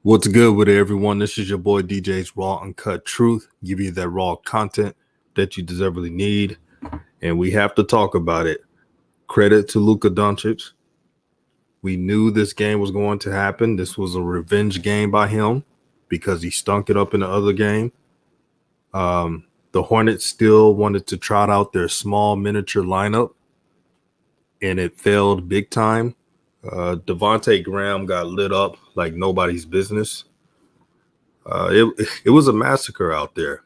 What's good with everyone? This is your boy DJ's Raw Uncut Truth. Give you that raw content that you deservedly need. And we have to talk about it. Credit to Luka Doncic. We knew this game was going to happen. This was a revenge game by him because he stunk it up in the other game. The Hornets still wanted to trot out their small miniature lineup, and it failed big time. Devontae Graham got lit up like nobody's business. It was a massacre out there,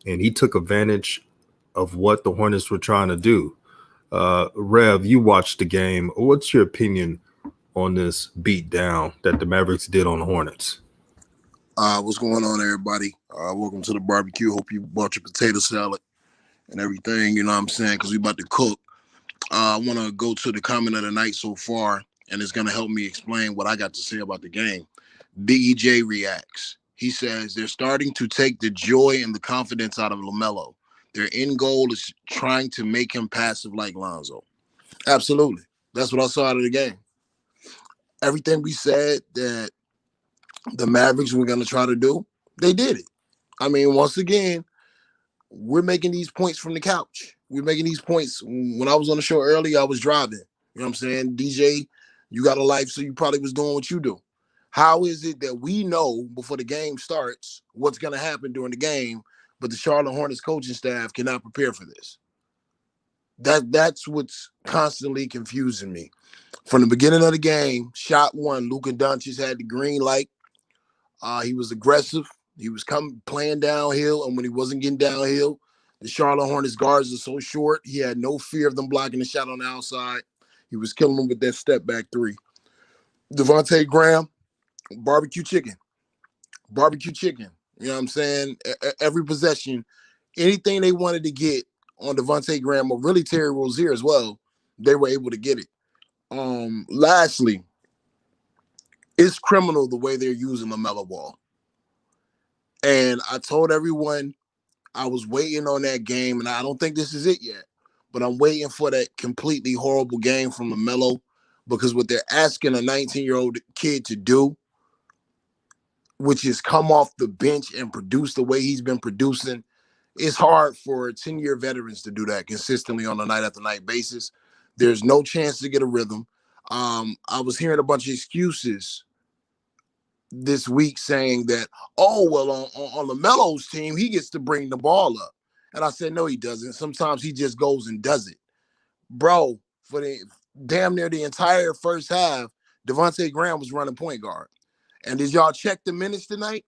and he took advantage of what the Hornets were trying to do. Rev, you watched the game. What's your opinion on this beat down that the Mavericks did on the Hornets? What's going on, everybody? Welcome to the barbecue. Hope you bought your potato salad and everything, you know what I'm saying, because we about to cook. I want to go to the comment of the night so far, and it's going to help me explain what I got to say about the game. DEJ reacts. He says, they're starting to take the joy and the confidence out of LaMelo. Their end goal is trying to make him passive like Lonzo. Absolutely. That's what I saw out of the game. Everything we said that the Mavericks were going to try to do, they did it. I mean, once again, we're making these points from the couch. We're making these points. When I was on the show earlier, I was driving. You know what I'm saying? DJ, you got a life, so you probably was doing what you do. How is it that we know before the game starts what's going to happen during the game, but the Charlotte Hornets coaching staff cannot prepare for this? That's what's constantly confusing me. From the beginning of the game, shot one, Luka Doncic had the green light. He was aggressive. He was playing downhill, and when he wasn't getting downhill, the Charlotte Hornets guards are so short, he had no fear of them blocking the shot on the outside. He was killing them with that step back three. Devontae Graham, barbecue chicken. Barbecue chicken. You know what I'm saying? Every possession, anything they wanted to get on Devontae Graham, or really Terry Rozier as well, they were able to get it. Lastly, it's criminal the way they're using LaMelo Ball. And I told everyone I was waiting on that game, and I don't think this is it yet, but I'm waiting for that completely horrible game from LaMelo, because what they're asking a 19-year-old kid to do, which is come off the bench and produce the way he's been producing, it's hard for 10-year veterans to do that consistently on a night-after-night basis. There's no chance to get a rhythm. I was hearing a bunch of excuses this week saying that, oh, well, on LaMelo's team, he gets to bring the ball up. And I said, no, he doesn't. Sometimes he just goes and does it. Bro, for the damn near the entire first half, Devontae Graham was running point guard. And did y'all check the minutes tonight?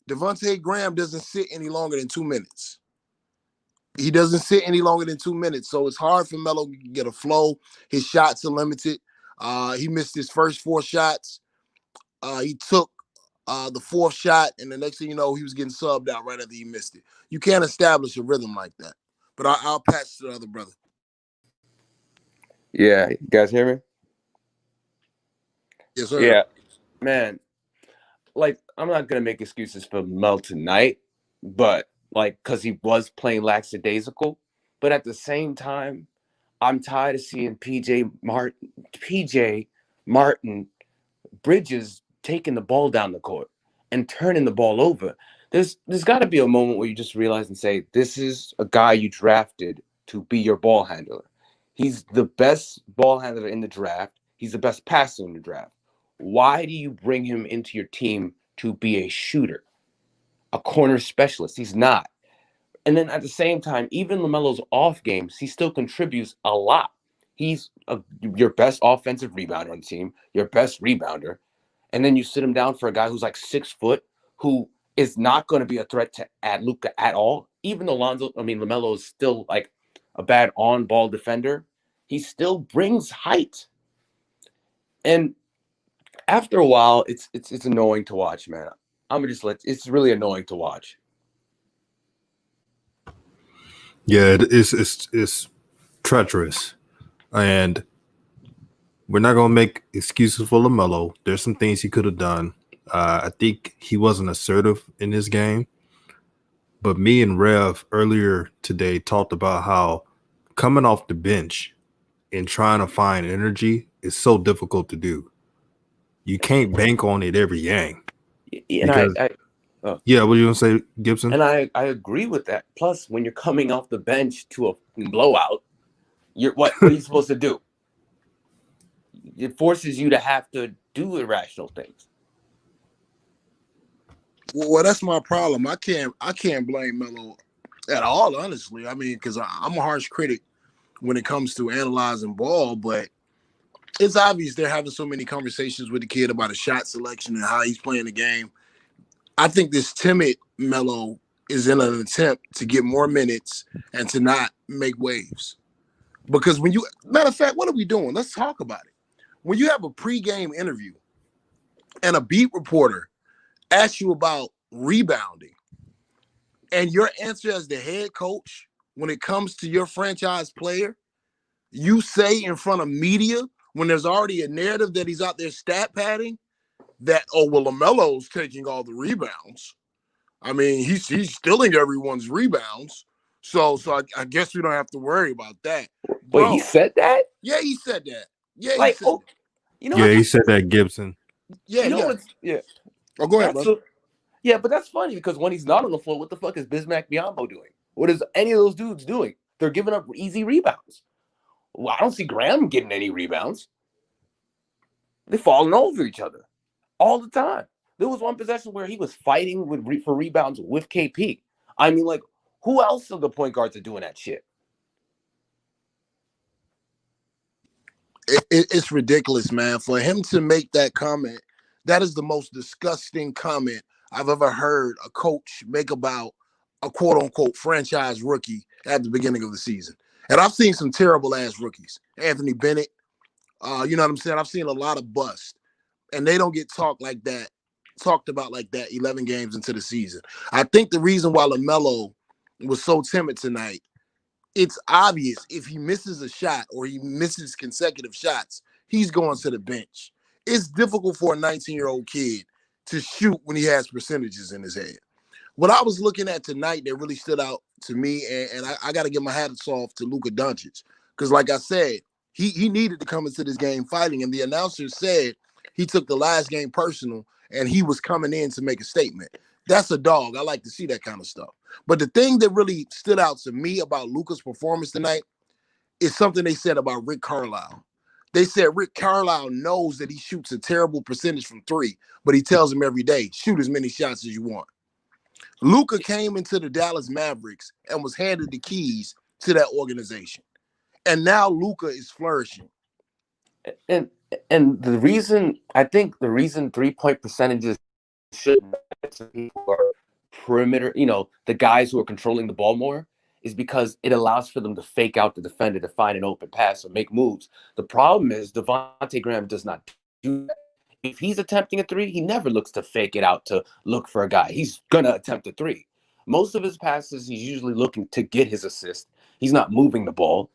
Devontae Graham doesn't sit any longer than 2 minutes. He doesn't sit any longer than 2 minutes. So it's hard for Melo to get a flow. His shots are limited. He missed his first 4 shots. He took the 4th shot, and the next thing you know, he was getting subbed out right after he missed it. You can't establish a rhythm like that. But I'll pass to the other brother. Yeah, you guys hear me? Yes, sir. Yeah, man. Like, I'm not gonna make excuses for Mel tonight, but because he was playing lackadaisical. But at the same time, I'm tired of seeing PJ Martin, Bridges taking the ball down the court and turning the ball over. There's got to be a moment where you just realize and say, this is a guy you drafted to be your ball handler. He's the best ball handler in the draft. He's the best passer in the draft. Why do you bring him into your team to be a shooter, a corner specialist? He's not. And then at the same time, even LaMelo's off games, he still contributes a lot. He's your best offensive rebounder on the team, your best rebounder. And then you sit him down for a guy who's like 6 foot, who is not going to be a threat to Luka at all. Even though LaMelo is still like a bad on-ball defender, he still brings height. And after a while, it's annoying to watch, man. It's really annoying to watch. Yeah, it's treacherous, and we're not gonna make excuses for LaMelo. There's some things he could have done. I think he wasn't assertive in this game, but me and Rev earlier today talked about how coming off the bench and trying to find energy is so difficult to do. you can't bank on it every game. And Because yeah, what are you gonna say, Gibson? And I agree with that. Plus, when you're coming off the bench to a blowout, what are you supposed to do? It forces you to have to do irrational things. Well, that's my problem. I can't blame Melo at all, honestly. I mean, because I'm a harsh critic when it comes to analyzing ball, but it's obvious they're having so many conversations with the kid about his shot selection and how he's playing the game. I think this timid Melo is in an attempt to get more minutes and to not make waves. Because matter of fact, what are we doing? Let's talk about it. When you have a pregame interview and a beat reporter asks you about rebounding, and your answer as the head coach when it comes to your franchise player, you say in front of media when there's already a narrative that he's out there stat padding that, oh, well, LaMelo's taking all the rebounds. I mean, he's stealing everyone's rebounds. So I guess we don't have to worry about that. Wait, he said that? Yeah, he said that. Yeah, like, he said that. You know, yeah, he said that, Gibson. Yeah, you know yeah. Oh, go ahead, bro. Yeah, but that's funny because when he's not on the floor, what the fuck is Bismack Biyombo doing? What is any of those dudes doing? They're giving up easy rebounds. Well, I don't see Graham getting any rebounds. They're falling over each other all the time. There was one possession where he was fighting for rebounds with KP. I mean, like, who else of the point guards are doing that shit? It's ridiculous, man. For him to make that comment, that is the most disgusting comment I've ever heard a coach make about a quote-unquote franchise rookie at the beginning of the season. And I've seen some terrible-ass rookies. Anthony Bennett, you know what I'm saying? I've seen a lot of bust. And they don't get talked about like that 11 games into the season. I think the reason why LaMelo was so timid tonight, it's obvious if he misses a shot or he misses consecutive shots, he's going to the bench. It's difficult for a 19-year-old kid to shoot when he has percentages in his head. What I was looking at tonight that really stood out to me, and I got to give my hats off to Luka Doncic, because like I said, he needed to come into this game fighting, and the announcer said he took the last game personal, and he was coming in to make a statement. That's a dog. I like to see that kind of stuff. But the thing that really stood out to me about Luka's performance tonight is something they said about Rick Carlisle. They said Rick Carlisle knows that he shoots a terrible percentage from three, but he tells him every day, shoot as many shots as you want. Luka came into the Dallas Mavericks and was handed the keys to that organization. And now Luka is flourishing. And the reason 3-point percentages shouldn't matter people are perimeter, the guys who are controlling the ball more, is because it allows for them to fake out the defender to find an open pass or make moves. The problem is Devontae Graham does not do that. If he's attempting a three, he never looks to fake it out to look for a guy. He's going to attempt a three. Most of his passes, he's usually looking to get his assist. He's not moving the ball.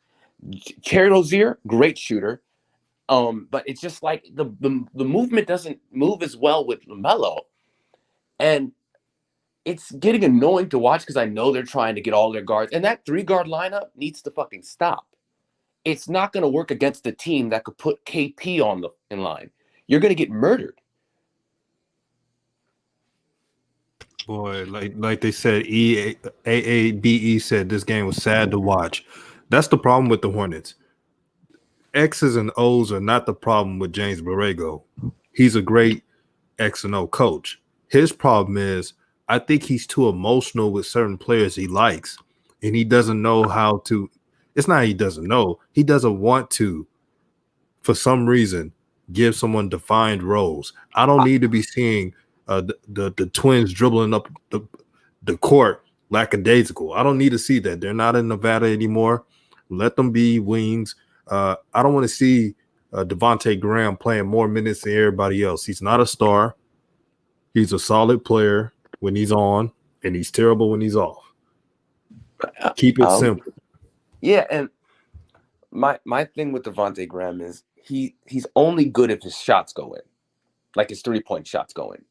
Cherry Rozier, great shooter. But it's just like the movement doesn't move as well with LaMelo. And it's getting annoying to watch because I know they're trying to get all their guards. And that 3-guard lineup needs to fucking stop. It's not going to work against the team that could put KP in line. You're going to get murdered. Boy, like they said, AABE said this game was sad to watch. That's the problem with the Hornets. X's and O's are not the problem with James Borrego. He's a great X and O coach. His problem is I think he's too emotional with certain players he likes, and he doesn't know how to. It's not he doesn't know. He doesn't want to, for some reason, give someone defined roles. I don't need to be seeing the twins dribbling up the court lackadaisical. I don't need to see that. They're not in Nevada anymore. Let them be wings. I don't want to see Devontae Graham playing more minutes than everybody else. He's not a star. He's a solid player when he's on, and he's terrible when he's off. Keep it simple. Yeah, and my thing with Devontae Graham is he's only good if his shots go in, like his 3-point shots go in,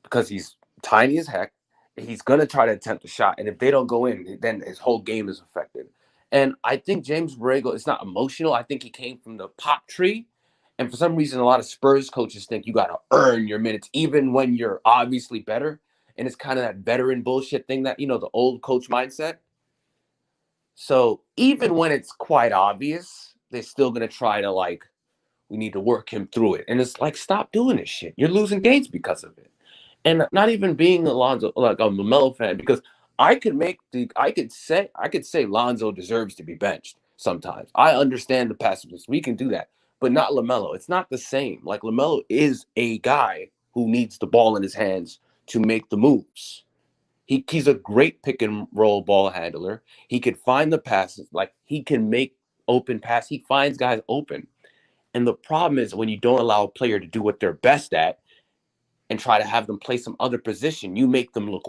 because he's tiny as heck. He's gonna try to attempt a shot, and if they don't go in, then his whole game is affected. And I think James Borrego is not emotional. I think he came from the pop tree, And for some reason, a lot of Spurs coaches think you got to earn your minutes, even when you're obviously better. And it's kind of that veteran bullshit thing that, the old coach mindset. So even when it's quite obvious, they're still going to try to, we need to work him through it. And it's like, stop doing this shit. You're losing games because of it. And not even being Alonzo, like a LaMelo fan, because I could say Lonzo deserves to be benched sometimes. I understand the passiveness. We can do that, but not LaMelo. It's not the same. Like, LaMelo is a guy who needs the ball in his hands to make the moves. He's a great pick and roll ball handler. He could find the passes. Like, he can make open pass. He finds guys open. And the problem is when you don't allow a player to do what they're best at and try to have them play some other position, you make them look.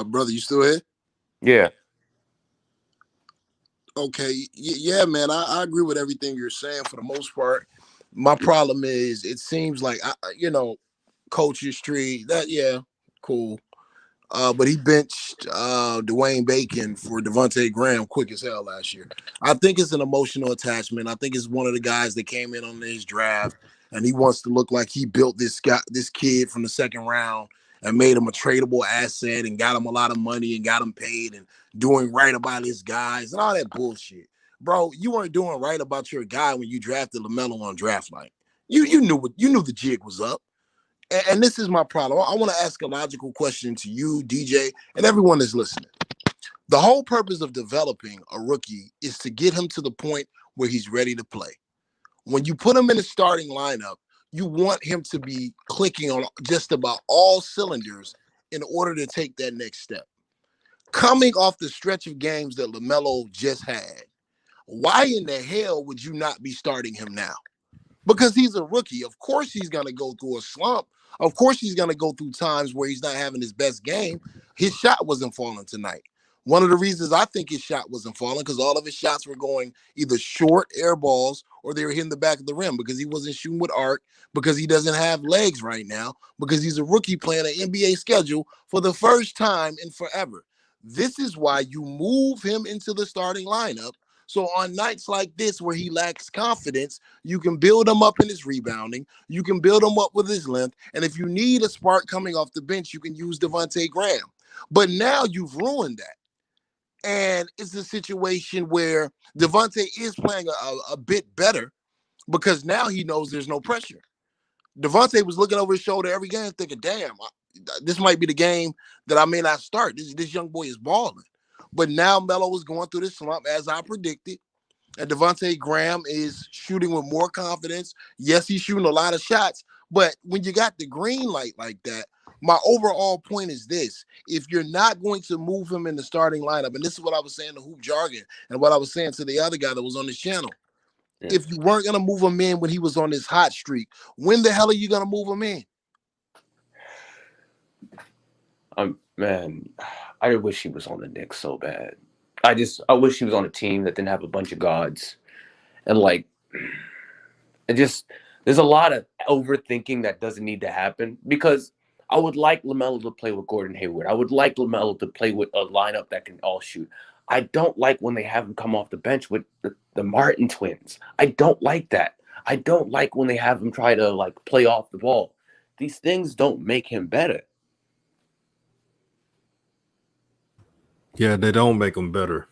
Brother, you still here? Yeah. Okay, yeah, man, I agree with everything you're saying for the most part. My problem is it seems like coach's tree. That yeah, cool. But he benched Dwayne Bacon for Devontae Graham quick as hell last year. I think it's an emotional attachment. I think it's one of the guys that came in on his draft, and he wants to look like he built this kid from the second round and made him a tradable asset and got him a lot of money and got him paid and doing right about his guys and all that bullshit. Bro, you weren't doing right about your guy when you drafted LaMelo on draft night. You knew the jig was up. And this is my problem. I want to ask a logical question to you, DJ, and everyone that's listening. The whole purpose of developing a rookie is to get him to the point where he's ready to play. When you put him in the starting lineup, you want him to be clicking on just about all cylinders in order to take that next step. Coming off the stretch of games that LaMelo just had, why in the hell would you not be starting him now? Because he's a rookie. Of course he's going to go through a slump. Of course he's going to go through times where he's not having his best game. His shot wasn't falling tonight. One of the reasons I think his shot wasn't falling because all of his shots were going either short air balls or they were hitting the back of the rim because he wasn't shooting with arc, because he doesn't have legs right now, because he's a rookie playing an NBA schedule for the first time in forever. This is why you move him into the starting lineup. So on nights like this where he lacks confidence, you can build him up in his rebounding. You can build him up with his length. And if you need a spark coming off the bench, you can use Devontae Graham. But now you've ruined that. And it's a situation where Devontae is playing a bit better because now he knows there's no pressure. Devontae was looking over his shoulder every game thinking, damn, this might be the game that I may not start. This young boy is balling. But now Melo was going through this slump, as I predicted. And Devontae Graham is shooting with more confidence. Yes, he's shooting a lot of shots. But when you got the green light like that, my overall point is this. If you're not going to move him in the starting lineup, and this is what I was saying to Hoop Jargon and what I was saying to the other guy that was on this channel. Yeah. If you weren't going to move him in when he was on this hot streak, when the hell are you going to move him in? Man, I wish he was on the Knicks so bad. I wish he was on a team that didn't have a bunch of gods. And there's a lot of overthinking that doesn't need to happen because I would like LaMelo to play with Gordon Hayward. I would like LaMelo to play with a lineup that can all shoot. I don't like when they have him come off the bench with the Martin twins. I don't like that. I don't like when they have him try to play off the ball. These things don't make him better. Yeah, they don't make them better.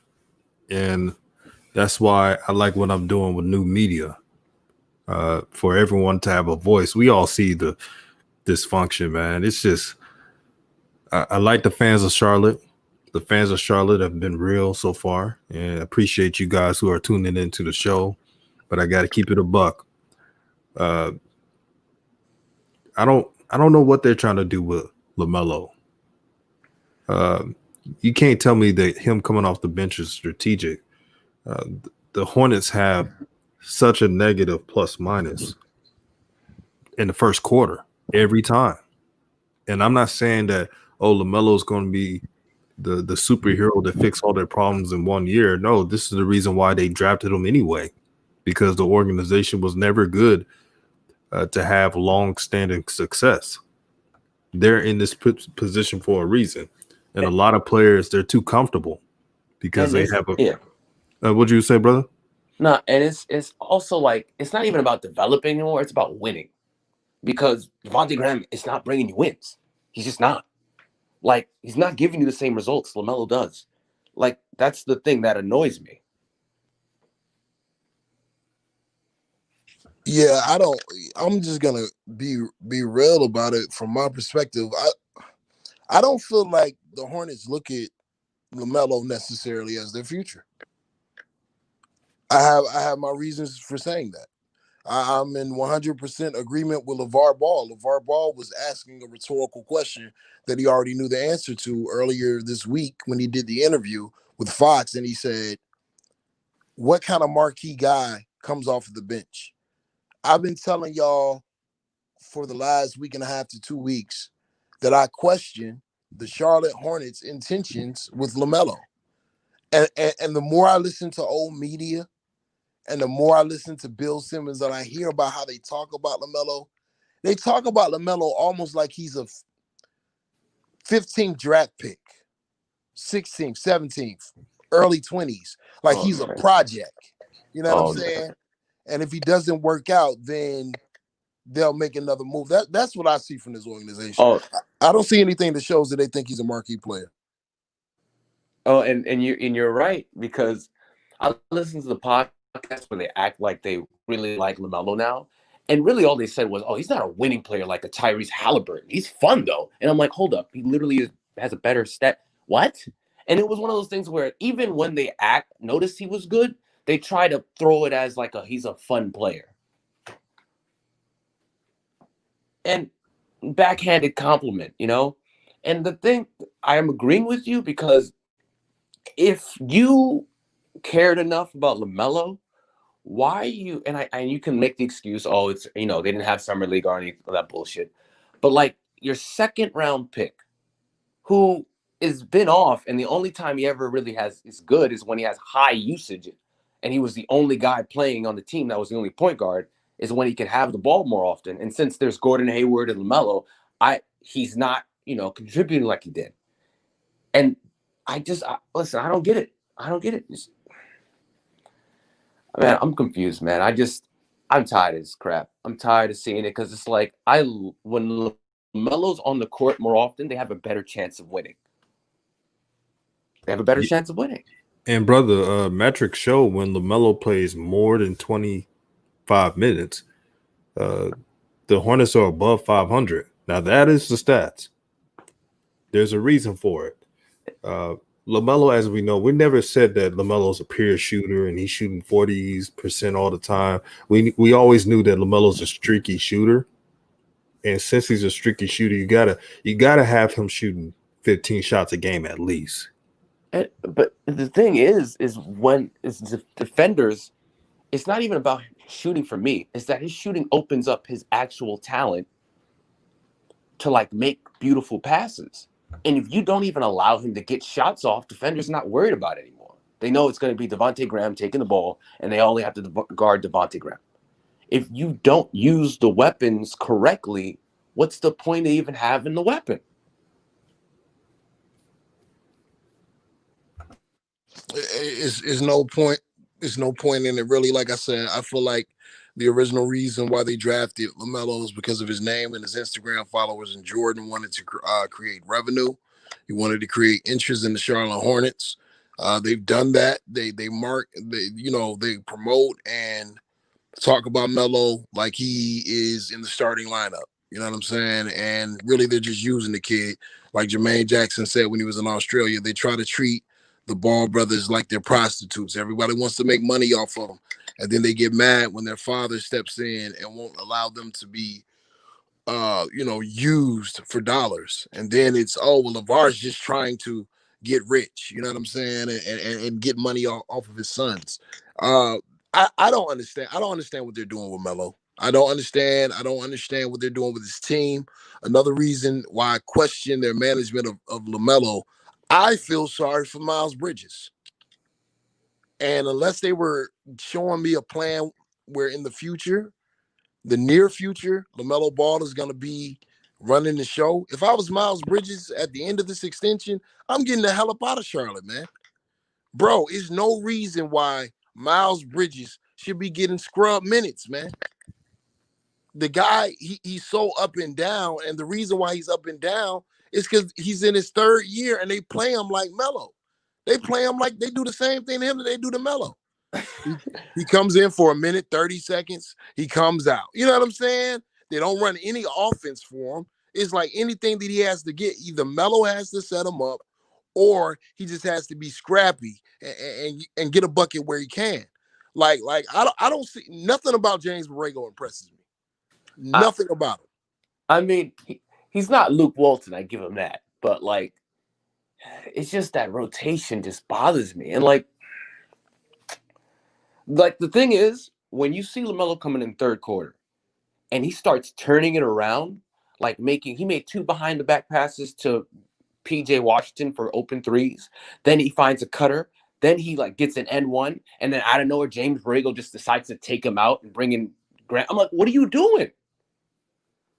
And that's why I like what I'm doing with new media. For everyone to have a voice. We all see the dysfunction, man. It's just, I like the fans of Charlotte. The fans of Charlotte have been real so far. And I appreciate you guys who are tuning into the show. But I got to keep it a buck. I don't know what they're trying to do with LaMelo. You can't tell me that him coming off the bench is strategic. The Hornets have such a negative plus minus in the first quarter every time. And I'm not saying that, LaMelo is going to be the superhero that fix all their problems in 1 year. No, this is the reason why they drafted him anyway, because the organization was never good to have long-standing success. They're in this position for a reason. And a lot of players, they're too comfortable because And they this, have a. yeah, What'd you say, brother? no, and it's also like it's not even about developing anymore. It's about winning because Devontae Graham is not bringing you wins. He's just not. Like he's not giving you the same results LaMelo does. Like that's the thing that annoys me. Yeah, I'm just gonna be real about it from my perspective. I don't feel like the Hornets look at LaMelo necessarily as their future. I have my reasons for saying that. I'm in 100% agreement with LeVar Ball. LeVar Ball was asking a rhetorical question that he already knew the answer to earlier this week when he did the interview with Fox, and he said, "What kind of marquee guy comes off of the bench?" I've been telling y'all for the last week and a half to 2 weeks that I question the Charlotte Hornets' intentions with LaMelo. And the more I listen to old media and the more I listen to Bill Simmons and I hear about how they talk about LaMelo, they talk about LaMelo almost like he's a 15th draft pick, 16th, 17th, early 20s, like Oh he's a man. project. You know what I'm Oh man. saying? And if he doesn't work out, then they'll make another move. That's what I see from this organization. Oh, I don't see anything that shows that they think he's a marquee player. oh, and you're right because I listen to the podcast where they act like they really like LaMelo now, and really all they said was, "Oh, he's not a winning player like a Tyrese Halliburton. He's fun though." And I'm like, "Hold up, he literally has a better stat." What? And it was one of those things where even when they noticed he was good, they try to throw it as like he's a fun player, and backhanded compliment, you know. And the thing, I am agreeing with you because if you cared enough about LaMelo, why you and you can make the excuse, oh, it's they didn't have summer league or any of that bullshit, but like your second round pick, who has been off, and the only time he ever really is good is when he has high usage, and he was the only guy playing on the team that was the only point guard, is when he can have the ball more often. And since there's Gordon Hayward and LaMelo, he's not contributing like he did, and listen, I don't get it. I don't get it. Man, I'm confused, man. I'm tired of this crap. I'm tired of seeing it because it's like when Melo's on the court more often, they have a better chance of winning. They have a better chance of winning. And brother, metrics show when LaMelo plays more than 25 minutes, uh, the Hornets are above 500. Now that is the stats. There's a reason for it. Uh, LaMelo, as we know, we never said that LaMelo's a pure shooter and he's shooting 40% all the time. We always knew that LaMelo's a streaky shooter, and since he's a streaky shooter, you gotta have him shooting 15 shots a game at least. But the thing is when it's defenders, it's not even about shooting for me. It's that his shooting opens up his actual talent to like make beautiful passes. And if you don't even allow him to get shots off, defenders not worried about it anymore. They know it's going to be Devontae Graham taking the ball, and they only have to guard Devontae Graham. If you don't use the weapons correctly, what's the point of even having the weapon? It's no point. It's no point in it, really. Like I said, I feel like the original reason why they drafted LaMelo is because of his name and his Instagram followers, and Jordan wanted to create revenue. He wanted to create interest in the Charlotte Hornets. They've done that. They promote and talk about Melo like he is in the starting lineup. You know what I'm saying? And really, they're just using the kid. Like Jermaine Jackson said when he was in Australia, they try to treat the Ball brothers like they're prostitutes. Everybody wants to make money off of them. And then they get mad when their father steps in and won't allow them to be used for dollars. And then it's, oh, well, LeVar's just trying to get rich, you know what I'm saying, and get money off of his sons. I don't understand. I don't understand what they're doing with Melo. I don't understand. I don't understand what they're doing with his team. Another reason why I question their management of LaMelo, I feel sorry for Miles Bridges. And unless they were showing me a plan where in the future, the near future, LaMelo Ball is going to be running the show. If I was Miles Bridges at the end of this extension, I'm getting the hell up out of Charlotte, man. Bro, there's no reason why Miles Bridges should be getting scrub minutes, man. The guy, he's so up and down, and the reason why he's up and down is because he's in his third year, and they play him like Melo. They play him like they do the same thing to him that they do to Melo. He comes in for a minute, 30 seconds. He comes out. You know what I'm saying? They don't run any offense for him. It's like anything that he has to get, either Melo has to set him up, or he just has to be scrappy and get a bucket where he can. Like I don't see nothing about James Borrego impresses me. Nothing about him. I mean, he's not Luke Walton. I give him that, but like, it's just that rotation just bothers me. And like the thing is, when you see LaMelo coming in third quarter, and he starts turning it around, like he made 2 behind the back passes to PJ Washington for open threes. Then he finds a cutter. Then he like gets an N1, and then out of nowhere, James Borrego just decides to take him out and bring in Grant. I'm like, what are you doing?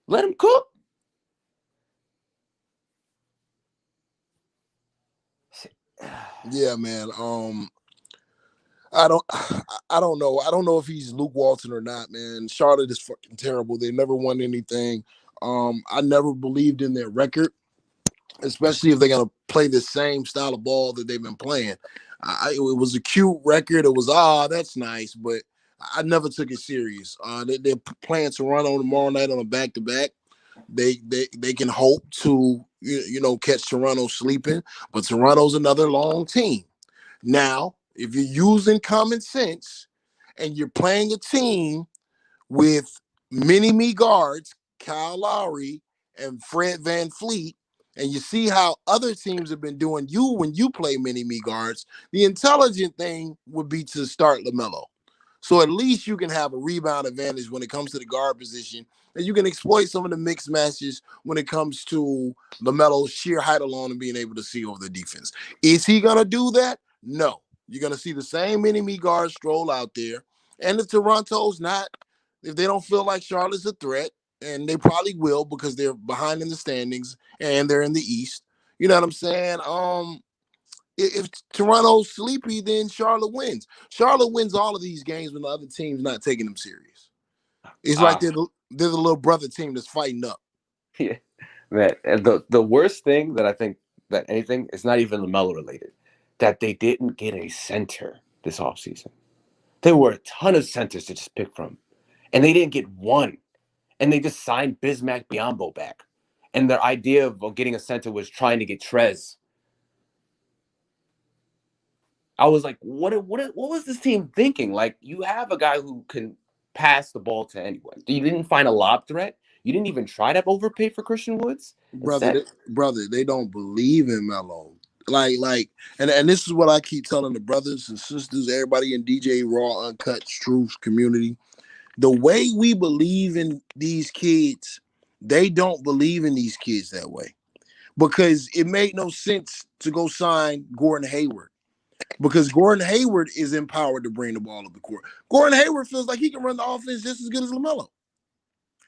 Let him cook. Yeah, man. I don't know. I don't know if he's Luke Walton or not, man. Charlotte is fucking terrible. They never won anything. I never believed in their record, especially if they're gonna play the same style of ball that they've been playing. It was a cute record. It was that's nice, but I never took it serious. They're playing Toronto tomorrow night on a back-to-back. They can hope to catch Toronto sleeping, but Toronto's another long team. Now, if you're using common sense and you're playing a team with mini-me guards, Kyle Lowry and Fred VanVleet, and you see how other teams have been doing you when you play mini-me guards, the intelligent thing would be to start LaMelo. So at least you can have a rebound advantage when it comes to the guard position, and you can exploit some of the mixed matches when it comes to LaMelo's sheer height alone and being able to see over the defense. Is he going to do that? No. You're going to see the same mini-me guards stroll out there. And if Toronto's not, if they don't feel like Charlotte's a threat, and they probably will because they're behind in the standings and they're in the East, you know what I'm saying? If Toronto's sleepy, then Charlotte wins. Charlotte wins all of these games when the other team's not taking them serious. It's like they're the little brother team that's fighting up. Yeah, man. And the worst thing that I think that anything is not even LaMelo related, that they didn't get a center this offseason. There were a ton of centers to just pick from, and they didn't get one. And they just signed Bismack Biyombo back. And their idea of getting a center was trying to get Trez. I was like, what was this team thinking? Like, you have a guy who can pass the ball to anyone. You didn't find a lob threat. You didn't even try to overpay for Christian Woods. Brother, they don't believe in Melo. And this is what I keep telling the brothers and sisters, everybody in DJ Raw Uncut Truth community. The way we believe in these kids, they don't believe in these kids that way. Because it made no sense to go sign Gordon Hayward. Because Gordon Hayward is empowered to bring the ball up the court. Gordon Hayward feels like he can run the offense just as good as LaMelo.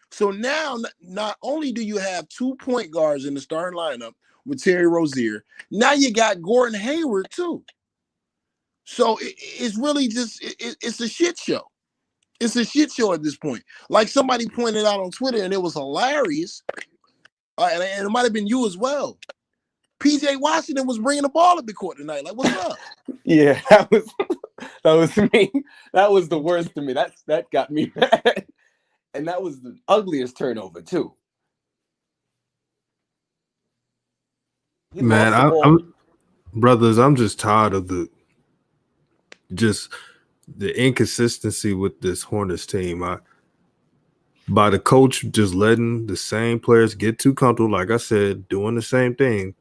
So now, not only do you have 2 point guards in the starting lineup with Terry Rozier, now you got Gordon Hayward too. So it's really just, it's a shit show. It's a shit show at this point. Like somebody pointed out on Twitter, and it was hilarious, and it might have been you as well. PJ Washington was bringing the ball up the court tonight. Like, what's up? Yeah, that was me. That was the worst to me. That got me mad. And that was the ugliest turnover too. Man, I'm brothers, I'm just tired of the inconsistency with this Hornets team. By the coach just letting the same players get too comfortable, like I said, doing the same thing.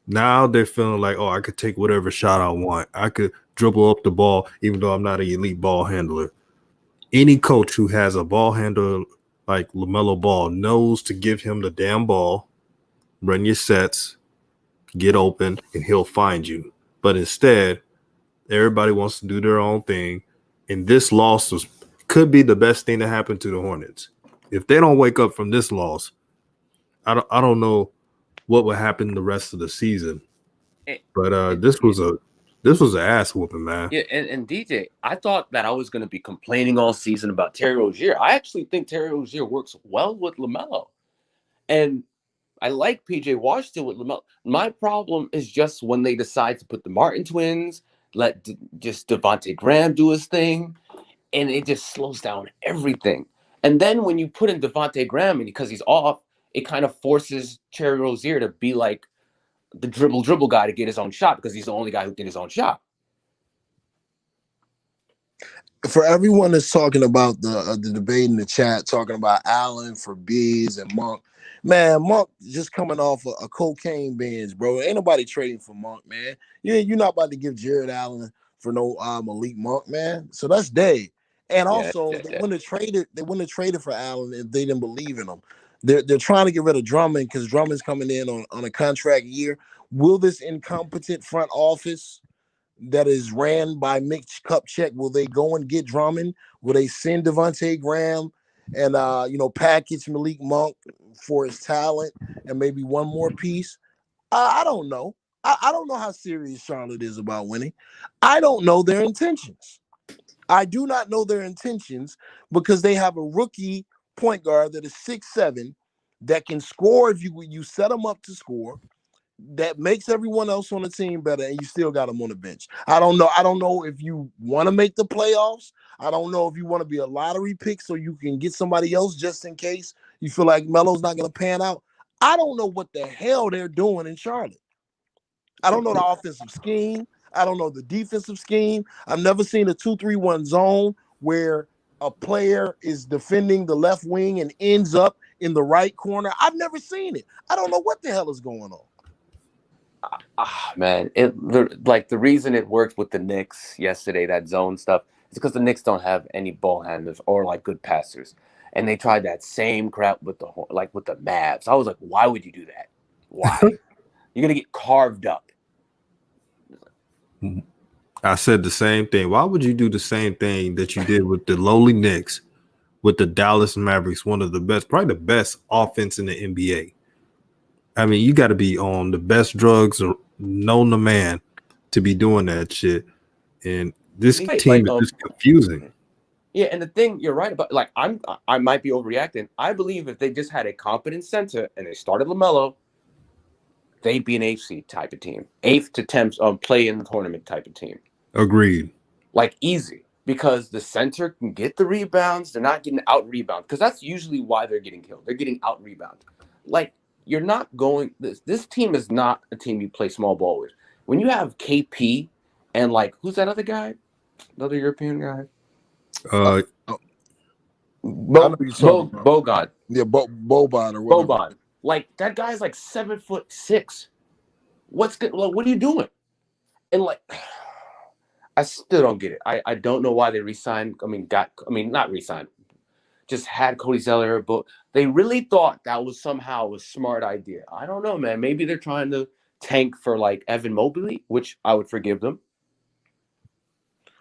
Now they're feeling like, oh, I could take whatever shot I want. I could dribble up the ball, even though I'm not an elite ball handler. Any coach who has a ball handler like LaMelo Ball knows to give him the damn ball, run your sets, get open, and he'll find you. But instead, everybody wants to do their own thing. And this loss could be the best thing that happened to the Hornets. if they don't wake up from this loss, I don't know what would happen the rest of the season. But this was an ass whooping, man. Yeah, and DJ, I thought that I was going to be complaining all season about Terry Rozier. I actually think Terry Rozier works well with LaMelo. And I like PJ Washington with LaMelo. My problem is just when they decide to put the Martin twins, let just Devontae Graham do his thing, and it just slows down everything. And then when you put in Devontae Graham, and because he's off, it kind of forces Terry Rozier to be like the dribble guy to get his own shot because he's the only guy who can get his own shot. For everyone that's talking about the debate in the chat, talking about Allen for Bees and Monk, man, Monk just coming off a cocaine binge, bro. Ain't nobody trading for Monk, man. You're not about to give Jared Allen for no Malik Monk, man. So that's dead. And also, they wouldn't have traded for Allen if they didn't believe in him. They're trying to get rid of Drummond because Drummond's coming in on a contract year. Will this incompetent front office that is ran by Mitch Kupchak, will they go and get Drummond? Will they send Devontae Graham and package Malik Monk for his talent and maybe one more piece? I don't know. I don't know how serious Charlotte is about winning. I don't know their intentions. I do not know their intentions because they have a rookie point guard that is 6'7", that can score if you set him up to score, that makes everyone else on the team better, and you still got them on the bench. I don't know. I don't know if you want to make the playoffs. I don't know if you want to be a lottery pick so you can get somebody else just in case you feel like Melo's not going to pan out. I don't know what the hell they're doing in Charlotte. I don't know the offensive scheme. I don't know the defensive scheme. I've never seen a 2-3-1 zone where a player is defending the left wing and ends up in the right corner. I've never seen it. I don't know what the hell is going on. Man, the reason it worked with the Knicks yesterday, that zone stuff, is because the Knicks don't have any ball handlers or like good passers, and they tried that same crap with the Mavs. I was like, why would you do that? Why? You're gonna get carved up. I said the same thing. Why would you do the same thing that you did with the lowly Knicks, with the Dallas Mavericks, one of the best, probably the best offense in the NBA? I mean, you got to be on the best drugs or known to man to be doing that shit. And this team is just confusing. Yeah, and the thing you're right about, like I might be overreacting. I believe if they just had a competent center and they started LaMelo, they'd be an 8th seed type of team, 8th to 10th play in the tournament type of team. Agreed. Like easy, because the center can get the rebounds. They're not getting out rebound because that's usually why they're getting killed. They're getting out rebound. Like you're not going. This team is not a team you play small ball with. When you have KP and like who's that other guy? Another European guy. Bogut. Yeah, Boban or whatever. Boban. Like that guy's like 7'6". What's good? Like, what are you doing? And like, I still don't get it. I don't know why they re-signed. Not re-signed. Just had Cody Zeller, but they really thought that was somehow a smart idea. I don't know, man. Maybe they're trying to tank for like Evan Mobley, which I would forgive them.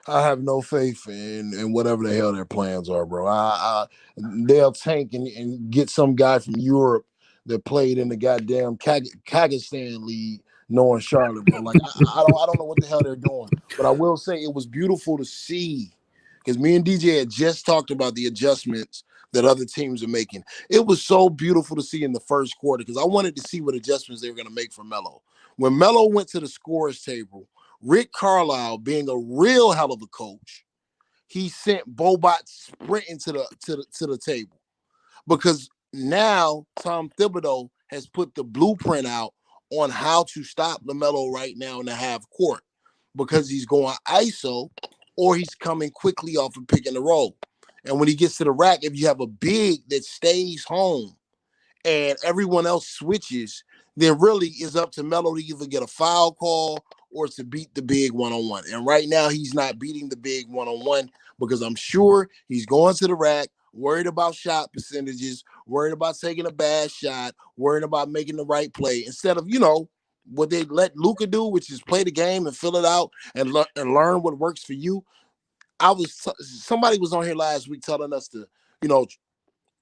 I have no faith in whatever the hell their plans are, bro. They'll tank and get some guy from Europe that played in the goddamn Kazakhstan league, knowing Charlotte, bro. Like I don't know what the hell they're doing, but I will say it was beautiful to see because me and DJ had just talked about the adjustments that other teams are making. It was so beautiful to see in the first quarter because I wanted to see what adjustments they were going to make for Melo. When Melo went to the scorer's table, Rick Carlisle, being a real hell of a coach, he sent Bobat sprinting to the table because now Tom Thibodeau has put the blueprint out on how to stop LaMelo right now in the half court because he's going ISO or he's coming quickly off of pick and the roll. And when he gets to the rack, if you have a big that stays home and everyone else switches, then really it's up to Melo to either get a foul call or to beat the big one-on-one. And right now he's not beating the big one-on-one because I'm sure he's going to the rack, worried about shot percentages, worried about taking a bad shot, worried about making the right play instead of, what they let Luka do, which is play the game and fill it out and learn what works for you. Somebody was on here last week telling us to,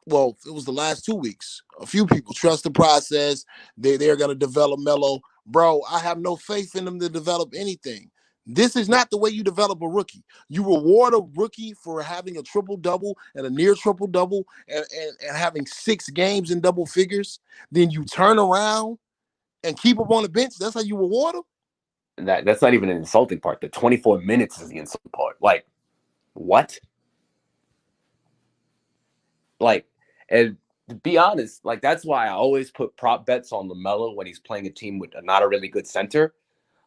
well, it was the last 2 weeks. A few people trust the process. They're going to develop Melo. Bro, I have no faith in them to develop anything. This is not the way you develop a rookie. You reward a rookie for having a triple-double and a near triple-double and having 6 games in double figures. Then you turn around and keep him on the bench. That's how you reward him? That's not even an insulting part. The 24 minutes is the insulting part. Like, what? Like, and to be honest, like that's why I always put prop bets on LaMelo when he's playing a team with not a really good center.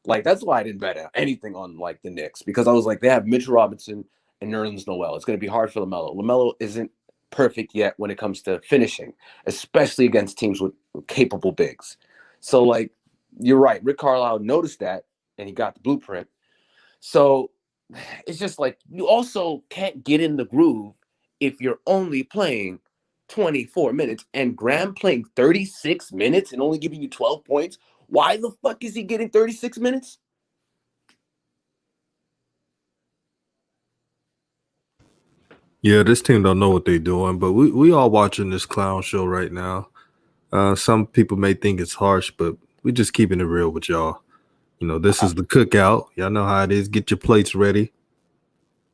Like that's why I didn't bet anything on like the Knicks, because I was like, they have Mitchell Robinson and Nerlens Noel. It's going to be hard for LaMelo. LaMelo isn't perfect yet when it comes to finishing, especially against teams with capable bigs. So like, you're right. Rick Carlisle noticed that and he got the blueprint. So it's just like you also can't get in the groove if you're only playing 24 minutes and Graham playing 36 minutes and only giving you 12 points. Why the fuck is he getting 36 minutes? Yeah, this team don't know what they're doing, but we all watching this clown show right now. Some people may think it's harsh, but we just keeping it real with y'all. You know, this is the cookout. Y'all know how it is. Get your plates ready.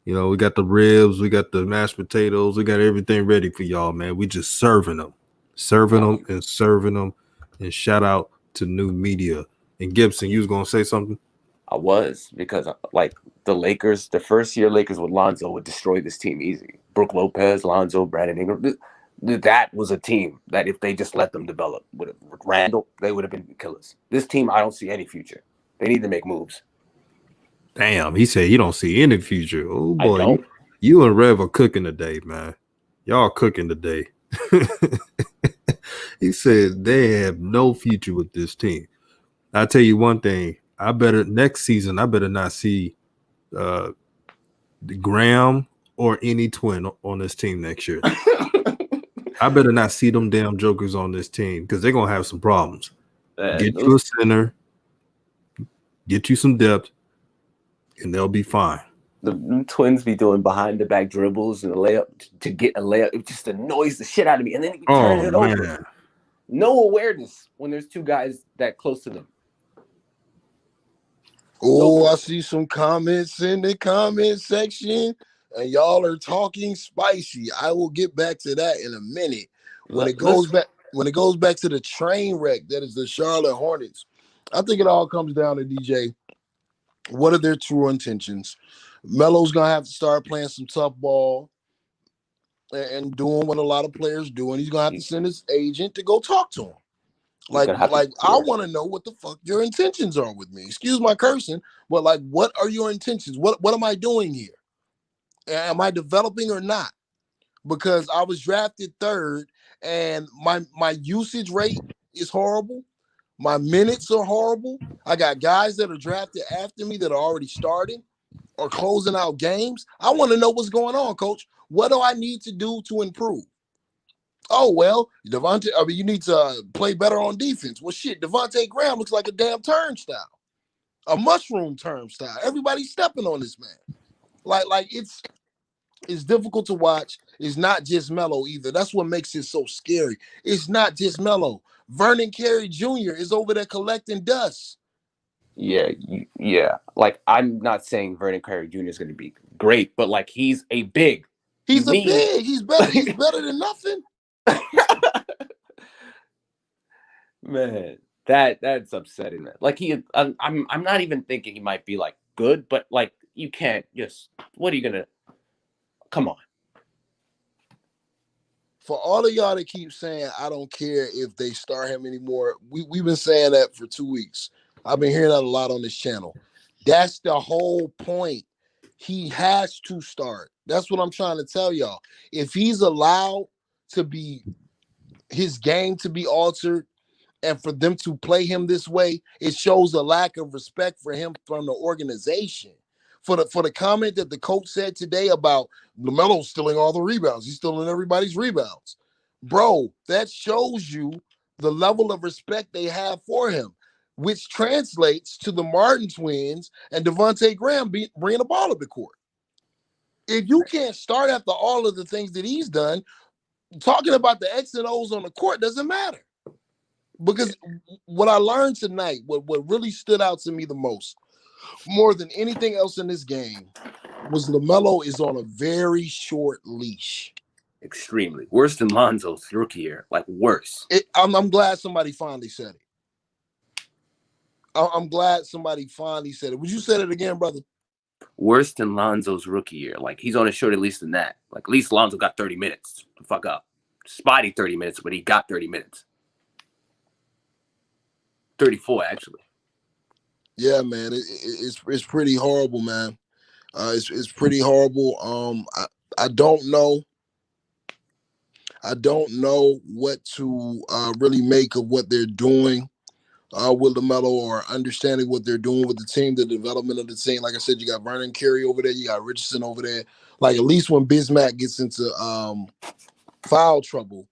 You know, we got the ribs, we got the mashed potatoes, we got everything ready for y'all, man. We just serving them. And shout out to new media. And Gibson, you was gonna say something? I was, because like the Lakers, the first year Lakers with Lonzo would destroy this team easy. Brook Lopez, Lonzo, Brandon Ingram. That was a team that if they just let them develop with Randall, they would have been killers. This team, I don't see any future. They need to make moves. Damn, he said you don't see any future. Oh I boy, don't. you and Rev are cooking today, man. Y'all cooking today. He said they have no future with this team. I'll tell you one thing. Next season, I better not see Graham or any twin on this team next year. I better not see them damn jokers on this team because they're gonna have some problems. Get you a center, get you some depth, and they'll be fine. The twins be doing behind the back dribbles and a layup to get a layup. It just annoys the shit out of me. And then you turn it over. No awareness when there's two guys that close to them. Oh, I see some comments in the comment section, and y'all are talking spicy. I will get back to that in a minute. When it goes back to the train wreck that is the Charlotte Hornets, I think it all comes down to DJ. What are their true intentions? Melo's gonna have to start playing some tough ball and doing what a lot of players do, and he's gonna have to send his agent to go talk to him. I want to know what the fuck your intentions are with me. Excuse my cursing, but like, what are your intentions? What am I doing here? Am I developing or not? Because I was drafted 3rd, and my usage rate is horrible. My minutes are horrible. I got guys that are drafted after me that are already starting or closing out games. I want to know what's going on, coach. What do I need to do to improve? Oh, well, you need to play better on defense. Well, shit, Devontae Graham looks like a damn turnstile, a mushroom turnstile. Everybody's stepping on this man. Like it's difficult to watch. It's not just Melo either. That's what makes it so scary. It's not just Melo. Vernon Carey Jr. is over there collecting dust. Yeah. Like, I'm not saying Vernon Carey Jr. is going to be great, but like he's a big. He's big. He's better. He's better than nothing. Man, that's upsetting. That like I'm not even thinking he might be like good, but like you can't just. What are you gonna? Come on. For all of y'all that keep saying I don't care if they start him anymore, we've been saying that for 2 weeks. I've been hearing that a lot on this channel. That's the whole point. He has to start. That's what I'm trying to tell y'all. If he's allowed to be his game to be altered and for them to play him this way, it shows a lack of respect for him from the organization. For the comment that the coach said today about LaMelo's stealing all the rebounds. He's stealing everybody's rebounds. Bro, that shows you the level of respect they have for him, which translates to the Martin twins and Devontae Graham bringing the ball up the court. If you can't start after all of the things that he's done, talking about the X and O's on the court doesn't matter. Because what I learned tonight, what really stood out to me the most, more than anything else in this game, was LaMelo is on a very short leash. Extremely. Worse than Lonzo's rookie year. Like, worse. I'm glad somebody finally said it. I'm glad somebody finally said it. Would you say it again, brother? Worse than Lonzo's rookie year. Like, he's on a short at least than that. Like, at least Lonzo got 30 minutes. The fuck up. Spotty 30 minutes, but he got 30 minutes. 34, actually. Yeah, man. It's pretty horrible, man. It's pretty horrible. I don't know. I don't know what to really make of what they're doing with LaMelo, or understanding what they're doing with the team, the development of the team. Like I said, you got Vernon Carey over there, you got Richardson over there. Like, at least when Bismack gets into foul trouble,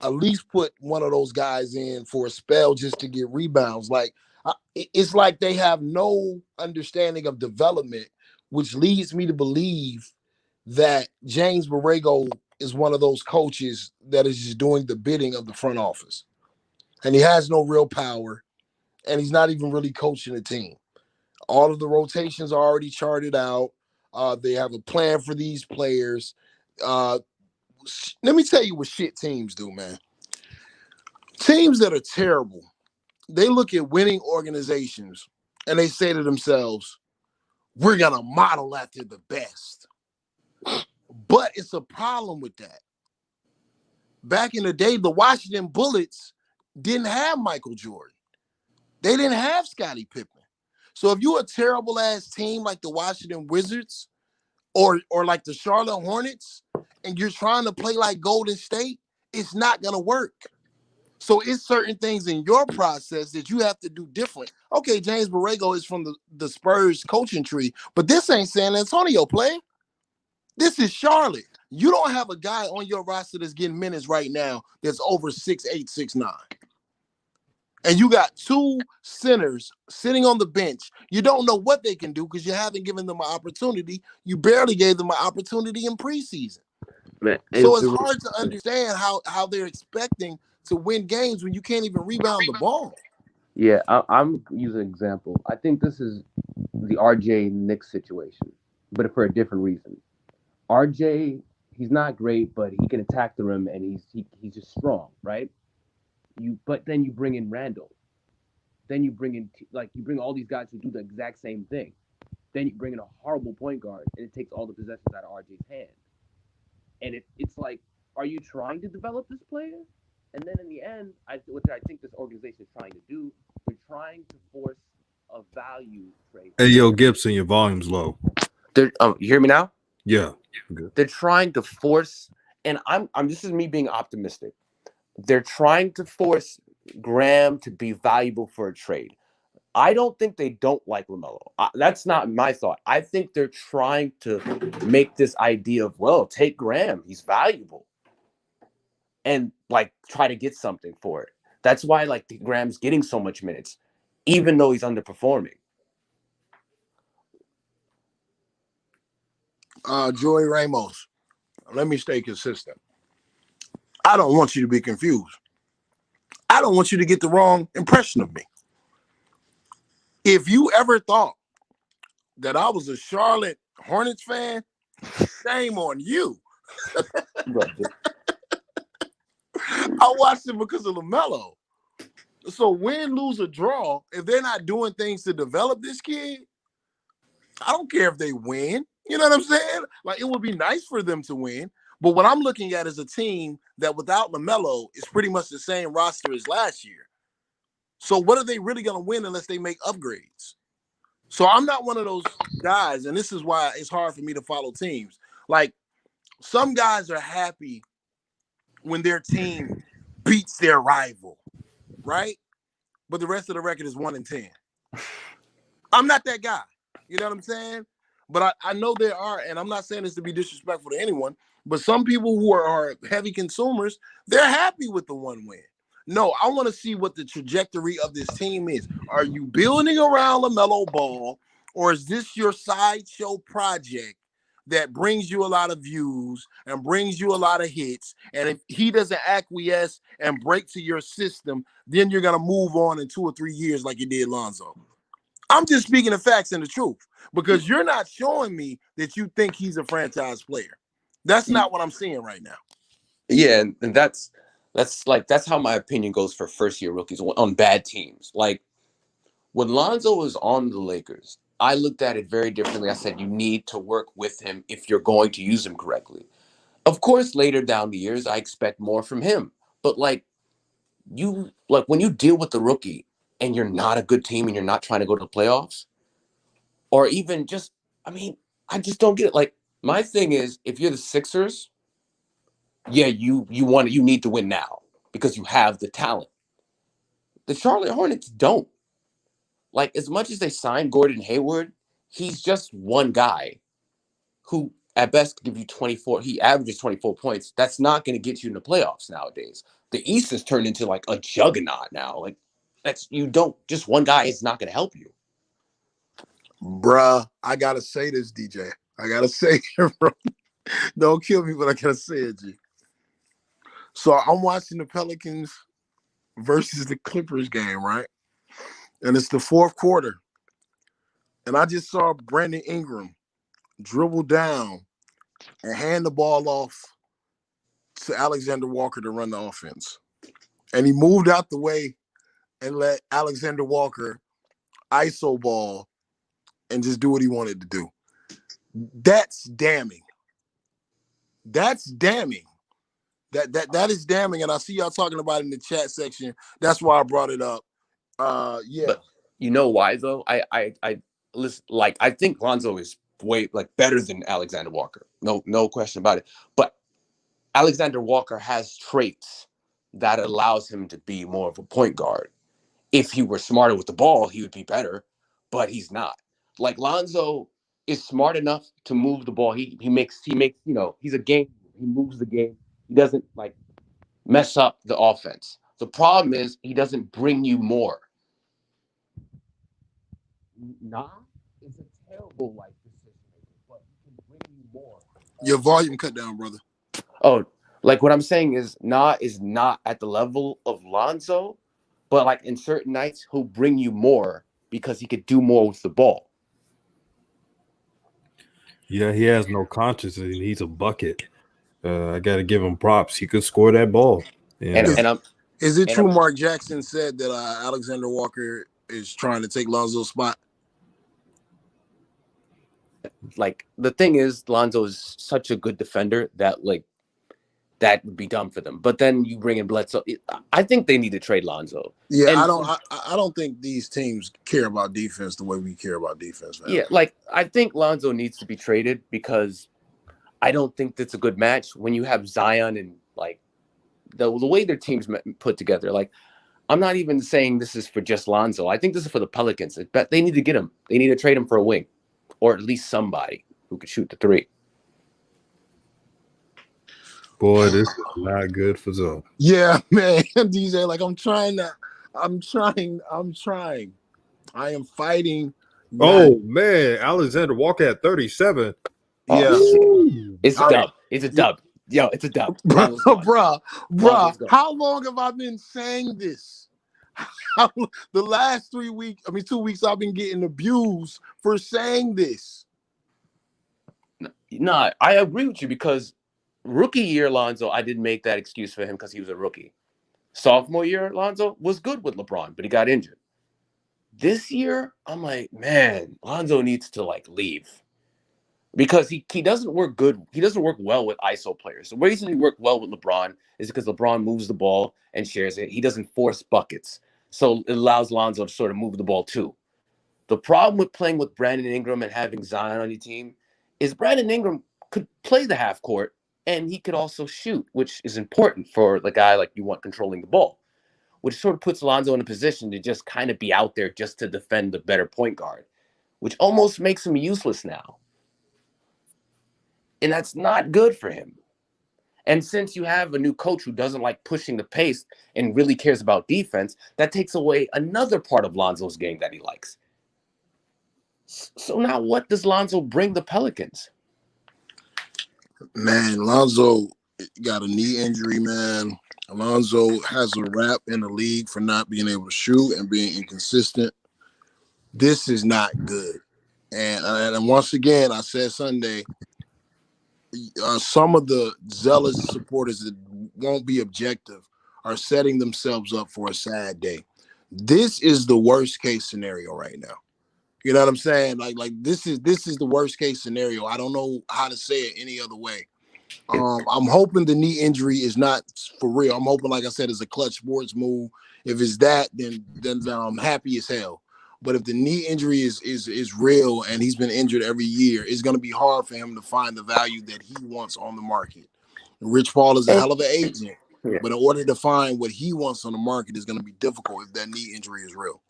at least put one of those guys in for a spell just to get rebounds. Like, it's like they have no understanding of development, which leads me to believe that James Borrego is one of those coaches that is just doing the bidding of the front office. And he has no real power, and he's not even really coaching the team. All of the rotations are already charted out. They have a plan for these players. Let me tell you what shit teams do, man. Teams that are terrible, they look at winning organizations and they say to themselves, we're going to model after the best. But it's a problem with that. Back in the day, the Washington Bullets didn't have Michael Jordan. They didn't have Scottie Pippen. So if you're a terrible ass team like the Washington Wizards or like the Charlotte Hornets, and you're trying to play like Golden State, it's not going to work. So it's certain things in your process that you have to do different. Okay, James Borrego is from the Spurs coaching tree, but this ain't San Antonio, player. This is Charlotte. You don't have a guy on your roster that's getting minutes right now that's over 6'8", 6'9". And you got two centers sitting on the bench. You don't know what they can do because you haven't given them an opportunity. You barely gave them an opportunity in preseason. Man, so it's hard to understand how they're expecting to win games when you can't even rebound the ball. Yeah, I'm using an example. I think this is the RJ Knicks situation, but for a different reason. RJ, he's not great, but he can attack the rim, and he's just strong, right? But then you bring in Randall. Then you bring in you bring all these guys who do the exact same thing. Then you bring in a horrible point guard, and it takes all the possessions out of RJ's hand. And it's like, are you trying to develop this player? And then in the end, what I think this organization is trying to do, they're trying to force a value trade. Hey, yo, Gibson, your volume's low. You hear me now? Yeah. Good. They're trying to force, and I'm this is me being optimistic. They're trying to force Graham to be valuable for a trade. I don't think they don't like LaMelo. That's not my thought. I think they're trying to make this idea of, well, take Graham. He's valuable. And, try to get something for it. That's why, Graham's getting so much minutes, even though he's underperforming. Joey Ramos, let me stay consistent. I don't want you to be confused. I don't want you to get the wrong impression of me. If you ever thought that I was a Charlotte Hornets fan, shame on you. I watched it because of LaMelo. So win, lose, or draw, if they're not doing things to develop this kid, I don't care if they win. You know what I'm saying? It would be nice for them to win. But what I'm looking at is a team that without LaMelo is pretty much the same roster as last year. So what are they really going to win unless they make upgrades? So I'm not one of those guys, and this is why it's hard for me to follow teams. Some guys are happy when their team beats their rival, right? But the rest of the record is 1-10. I'm not that guy. You know what I'm saying? But I know there are, and I'm not saying this to be disrespectful to anyone, but some people who are heavy consumers, they're happy with the one win. No, I want to see what the trajectory of this team is. Are you building around LaMelo Ball, or is this your sideshow project that brings you a lot of views and brings you a lot of hits, and if he doesn't acquiesce and break to your system, then you're gonna move on in 2 or 3 years like you did Lonzo. I'm just speaking the facts and the truth because you're not showing me that you think he's a franchise player. That's not what I'm seeing right now. Yeah, and that's how my opinion goes for first year rookies on bad teams. Like when Lonzo was on the Lakers, I looked at it very differently. I said you need to work with him if you're going to use him correctly. Of course, later down the years, I expect more from him. But when you deal with the rookie and you're not a good team and you're not trying to go to the playoffs, or even just, I mean, I just don't get it. Like my thing is, if you're the Sixers, yeah, you need to win now because you have the talent. The Charlotte Hornets don't. Like as much as they signed Gordon Hayward, he's just one guy who at best can give you 24. He averages 24 points. That's not going to get you in the playoffs nowadays. The East has turned into like a juggernaut now. Like just one guy is not going to help you. Bruh, I gotta say this, DJ. I gotta say it, bro. Don't kill me, but I gotta say it, G. So I'm watching the Pelicans versus the Clippers game, right? And it's the fourth quarter. And I just saw Brandon Ingram dribble down and hand the ball off to Alexander Walker to run the offense. And he moved out the way and let Alexander Walker ISO ball and just do what he wanted to do. That's damning. That's damning. That is damning. And I see y'all talking about it in the chat section. That's why I brought it up. Yeah. But you know why though? I listen, like I think Lonzo is way like better than Alexander Walker. No question about it. But Alexander Walker has traits that allows him to be more of a point guard. If he were smarter with the ball, he would be better, but he's not. Like Lonzo is smart enough to move the ball. He makes he's a game. He moves the game. He doesn't like mess up the offense. The problem is he doesn't bring you more. Nah is a terrible like decision maker, but he can bring you more. Your volume cut down, brother. Oh, like what I'm saying is not at the level of Lonzo, but like in certain nights he'll bring you more because he could do more with the ball. Yeah, he has no conscience and he's a bucket. I got to give him props. He could score that ball. Yeah. Is it true Mark Jackson said that Alexander Walker is trying to take Lonzo's spot? Like the thing is, Lonzo is such a good defender that like that would be dumb for them. But then you bring in Bledsoe. I think they need to trade Lonzo. Yeah, and I don't think these teams care about defense the way we care about defense. Man. Yeah, like I think Lonzo needs to be traded because I don't think that's a good match when you have Zion and like the way their teams put together. Like I'm not even saying this is for just Lonzo. I think this is for the Pelicans. But they need to get him. They need to trade him for a wing, or at least somebody who could shoot the three. Boy, this is not good for Zoe. Yeah, man. DJ, like I'm trying. I am fighting. Oh, man. Alexander Walker at 37. Yeah. It's a dub. It's a dub. Yo, it's a dub. Bruh. How long have I been saying this? The last 2 weeks, I've been getting abused for saying this. Nah, I agree with you because rookie year Lonzo, I didn't make that excuse for him because he was a rookie. Sophomore year Lonzo was good with LeBron, but he got injured. This year, I'm like, man, Lonzo needs to like leave because he doesn't work good. He doesn't work well with ISO players. The reason he worked well with LeBron is because LeBron moves the ball and shares it. He doesn't force buckets, so it allows Lonzo to sort of move the ball too. The problem with playing with Brandon Ingram and having Zion on your team is Brandon Ingram could play the half court and he could also shoot, which is important for the guy like you want controlling the ball, which sort of puts Lonzo in a position to just kind of be out there just to defend the better point guard, which almost makes him useless now. And that's not good for him. And since you have a new coach who doesn't like pushing the pace and really cares about defense, that takes away another part of Lonzo's game that he likes. So now what does Lonzo bring the Pelicans? Man, Lonzo got a knee injury, man. Alonzo has a rap in the league for not being able to shoot and being inconsistent. This is not good. And once again, I said Sunday, some of the zealous supporters that won't be objective are setting themselves up for a sad day. This is the worst case scenario right now. You know what I'm saying? Like this is the worst case scenario. I don't know how to say it any other way. I'm hoping the knee injury is not for real. I'm hoping, like I said, it's a clutch sports move. If it's that, then I'm happy as hell. But if the knee injury is real and he's been injured every year, it's going to be hard for him to find the value that he wants on the market. Rich Paul is a hell of an agent, Yeah. but in order to find what he wants on the market is going to be difficult if that knee injury is real.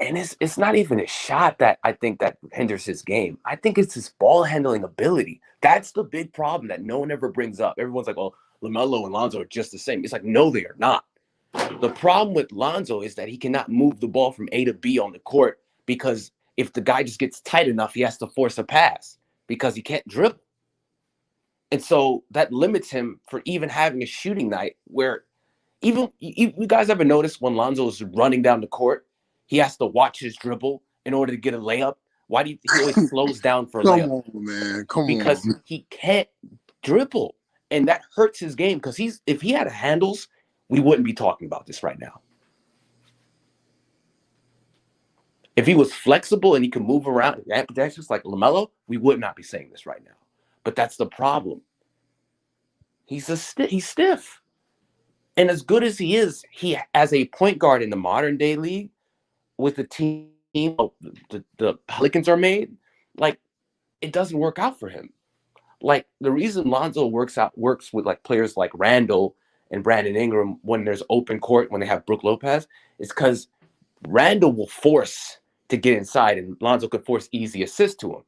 And it's not even a shot that I think that hinders his game. I think it's his ball handling ability. That's the big problem that no one ever brings up. Everyone's like, "Oh, LaMelo and Lonzo are just the same." It's like, no, they are not. The problem with Lonzo is that he cannot move the ball from A to B on the court because if the guy just gets tight enough, he has to force a pass because he can't dribble. And so that limits him for even having a shooting night where even you guys ever notice when Lonzo is running down the court, he has to watch his dribble in order to get a layup? Why do he always slows down for a Come layup? on, man. Come Because on. he can't dribble. And that hurts his game because if he had handles, we wouldn't be talking about this right now. If he was flexible and he could move around, that's just like LaMelo, we would not be saying this right now. But that's the problem. He's stiff. And as good as he is, he as a point guard in the modern day league with the team the Pelicans are made, like it doesn't work out for him. Like the reason Lonzo works with like players like Randall and Brandon Ingram when there's open court when they have Brook Lopez is because Randall will force to get inside and Lonzo could force easy assists to him.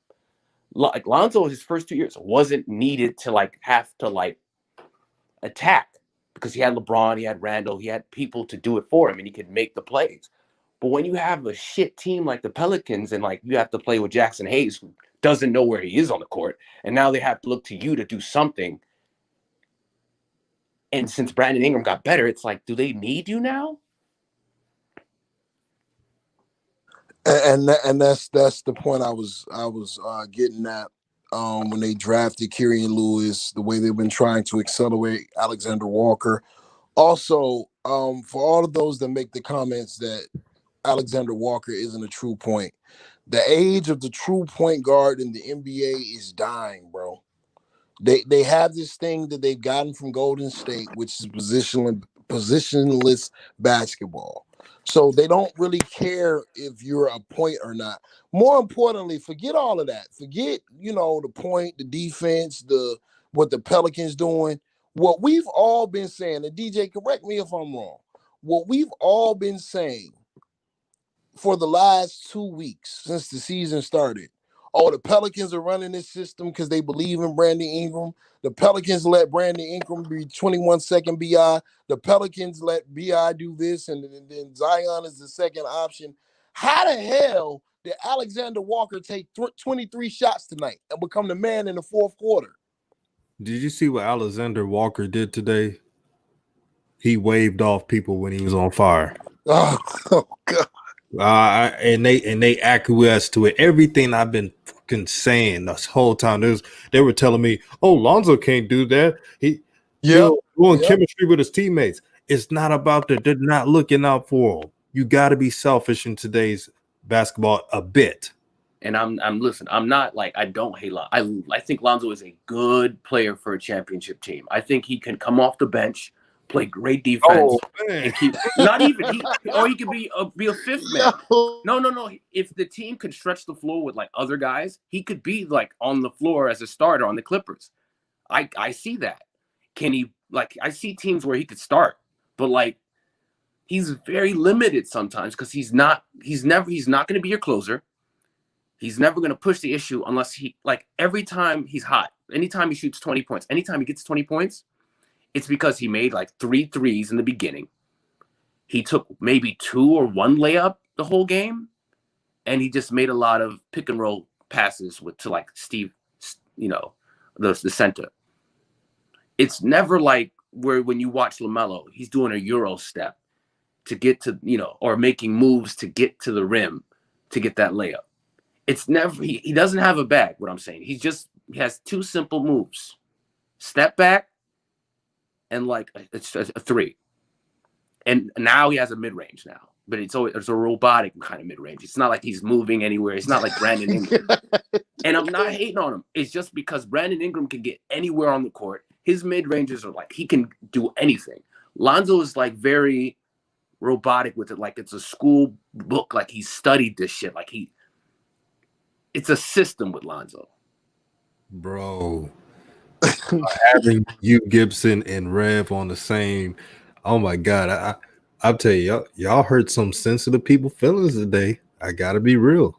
Like Lonzo, his first 2 years wasn't needed to like have to like attack because he had LeBron, he had Randall, he had people to do it for him and he could make the plays. But when you have a shit team like the Pelicans and like you have to play with Jackson Hayes, who doesn't know where he is on the court, and now they have to look to you to do something. And since Brandon Ingram got better, it's like, do they need you now? And that's the point I was getting at when they drafted Kyrian Lewis, the way they've been trying to accelerate Alexander Walker. Also, for all of those that make the comments that Alexander Walker isn't a true point, the age of the true point guard in the NBA is dying, bro. They have this thing that they've gotten from Golden State, which is positionless basketball. So they don't really care if you're a point or not. More importantly, forget all of that. Forget, the point, the defense, what the Pelicans doing. What we've all been saying, and DJ, correct me if I'm wrong. What we've all been saying for the last 2 weeks since the season started. Oh, the Pelicans are running this system because they believe in Brandon Ingram. The Pelicans let Brandon Ingram be 21-second BI. The Pelicans let BI do this, and then Zion is the second option. How the hell did Alexander Walker take 23 shots tonight and become the man in the fourth quarter? Did you see what Alexander Walker did today? He waved off people when he was on fire. Oh God. And they acquiesced to it. Everything I've been fucking saying this whole time. They were telling me, "Oh, Lonzo can't do that. He doing chemistry with his teammates." It's not about that. They're not looking out for him. You got to be selfish in today's basketball a bit. And I'm listen, I'm not like I don't hate Lonzo. I think Lonzo is a good player for a championship team. I think he can come off the bench, play great defense, and keep not even or he could be a fifth man. No. If the team could stretch the floor with like other guys, he could be like on the floor as a starter on the Clippers. I see that. Can he I see teams where he could start, but like he's very limited sometimes because he's not going to be your closer. He's never going to push the issue unless every time he's hot, anytime he shoots 20 points, anytime he gets 20 points, it's because he made like 3 threes in the beginning. He took maybe 2 or 1 layup the whole game, and he just made a lot of pick and roll passes to like Steve, the center. It's never like where when you watch LaMelo, he's doing a Euro step to get to, or making moves to get to the rim to get that layup. It's never, he doesn't have a bag, what I'm saying. He has two simple moves. Step back and like it's a three. And now he has a mid-range now. But it's a robotic kind of mid-range. It's not like he's moving anywhere. It's not like Brandon Ingram. And I'm not hating on him. It's just because Brandon Ingram can get anywhere on the court. His mid-ranges are like, he can do anything. Lonzo is like very robotic with it. Like it's a school book. Like he studied this shit. Like it's a system with Lonzo. Bro. Having you, Gibson, and Rev on the same. Oh my God. I'll tell you, y'all hurt some sensitive people feelings today. I gotta be real.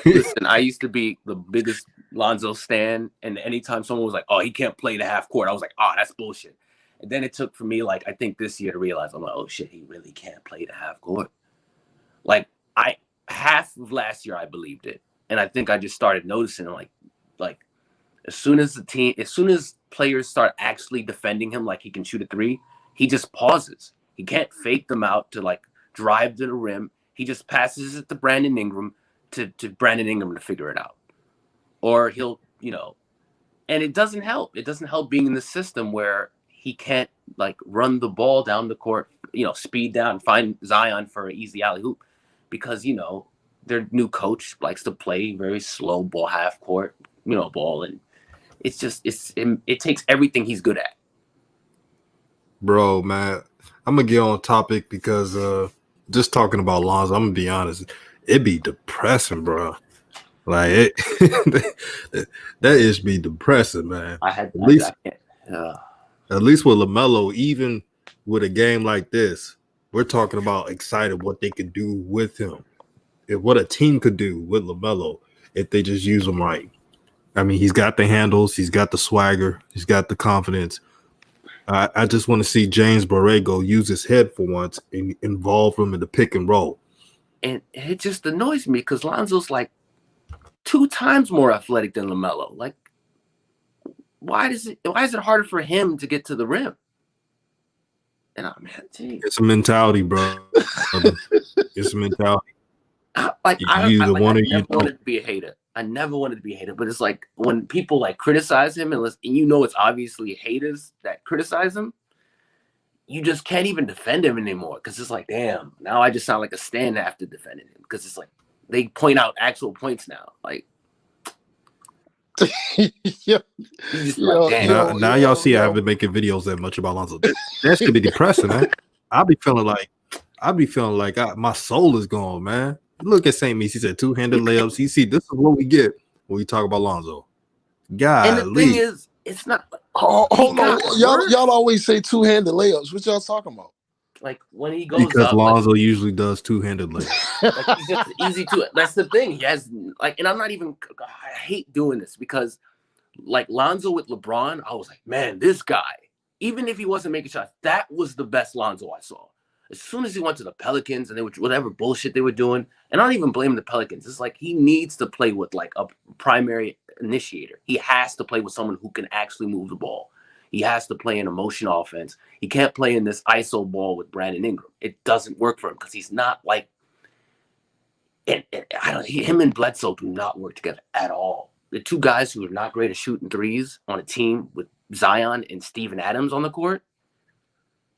Listen, I used to be the biggest Lonzo stan, and anytime someone was like, "Oh, he can't play the half court," I was like, "Oh, that's bullshit." And then it took for me, like, I think this year to realize, I'm like, "Oh shit, he really can't play the half court." Like, half of last year I believed it, and I think I just started noticing, like as soon as players start actually defending him, like he can shoot a three, he just pauses. He can't fake them out to like drive to the rim. He just passes it to Brandon Ingram to Brandon Ingram to figure it out. Or he'll, and it doesn't help. It doesn't help being in the system where he can't like run the ball down the court, speed down, find Zion for an easy alley hoop because, their new coach likes to play very slow ball, half court, ball. And it's just, it takes everything he's good at. Bro, man, I'm gonna get on topic because just talking about Lonzo, I'm gonna be honest, it'd be depressing, bro. Like that is be depressing, man. At least with LaMelo, even with a game like this, we're talking about excited what they could do with him, and what a team could do with LaMelo if they just use him right. I mean, he's got the handles, he's got the swagger, he's got the confidence. I just want to see James Borrego use his head for once and involve him in the pick and roll. And it just annoys me because Lonzo's like 2 times more athletic than LaMelo. Like, why is it harder for him to get to the rim? And it's a mentality, bro. It's a mentality. I never wanted to be a hater. I never wanted to be a hater, but it's like when people like criticize him and it's obviously haters that criticize him, you just can't even defend him anymore because it's like, damn, now I just sound like a stand after defending him because it's like they point out actual points now. Like, now y'all see I haven't been making videos that much about Lonzo. That should be depressing, man. I'll be feeling like my soul is gone, man. Look at St. Meese. He said 2-handed layups. You see, this is what we get when we talk about Lonzo. God, and the thing is, it's not. Hold on, y'all always say 2-handed layups. What y'all talking about? Like when he goes because up, Lonzo usually does 2-handed layups. Like he's just easy to. That's the thing. He has like, and I'm not even. I hate doing this because, like Lonzo with LeBron, I was like, man, this guy. Even if he wasn't making shots, that was the best Lonzo I saw. As soon as he went to the Pelicans and they were whatever bullshit they were doing, and I don't even blame the Pelicans. It's like he needs to play with like a primary initiator. He has to play with someone who can actually move the ball. He has to play an emotion offense. He can't play in this ISO ball with Brandon Ingram. It doesn't work for him because he's not like. Him and Bledsoe do not work together at all. The two guys who are not great at shooting threes on a team with Zion and Steven Adams on the court.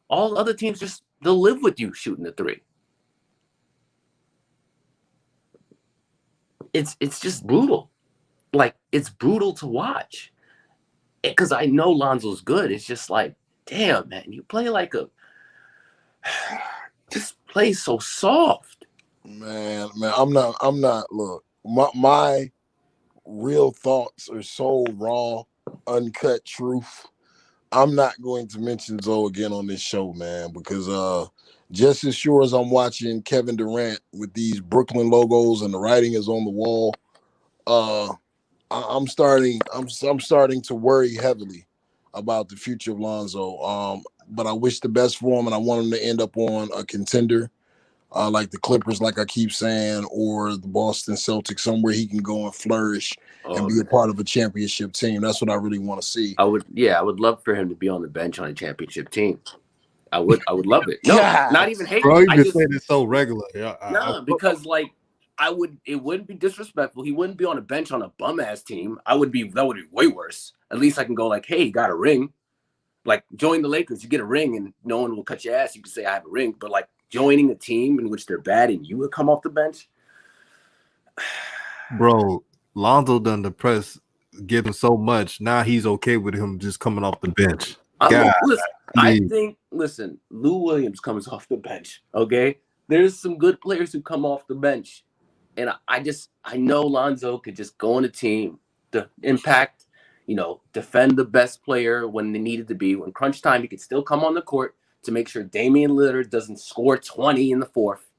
All other teams they'll live with you shooting the three. It's just brutal. Like, it's brutal to watch. Because I know Lonzo's good. It's just like, damn, man, you play like just play so soft. Man, I'm not, look, my real thoughts are so raw, uncut truth. I'm not going to mention Zoe again on this show, man, because just as sure as I'm watching Kevin Durant with these Brooklyn logos and the writing is on the wall, I'm starting to worry heavily about the future of Lonzo. But I wish the best for him, and I want him to end up on a contender. like the Clippers, like I keep saying, or the Boston Celtics, somewhere he can go and flourish and be a part of a championship team. That's what I really want to see. I would love for him to be on the bench on a championship team. I would love it. No, God. not even hate. Bro, you I been just saying it so regular. because like it wouldn't be disrespectful. He wouldn't be on a bench on a bum ass team. That would be way worse. At least I can go like, hey, you got a ring. Like join the Lakers, you get a ring and no one will cut your ass. You can say I have a ring, but like joining a team in which they're bad and you would come off the bench. Bro, Lonzo done the press give him so much. Now he's okay with him just coming off the bench. Listen, Lou Williams comes off the bench. Okay, there's some good players who come off the bench, and I know Lonzo could just go on a team, the impact, defend the best player when they needed to be. When crunch time, he could still come on the court to make sure Damian Lillard doesn't score 20 in the fourth.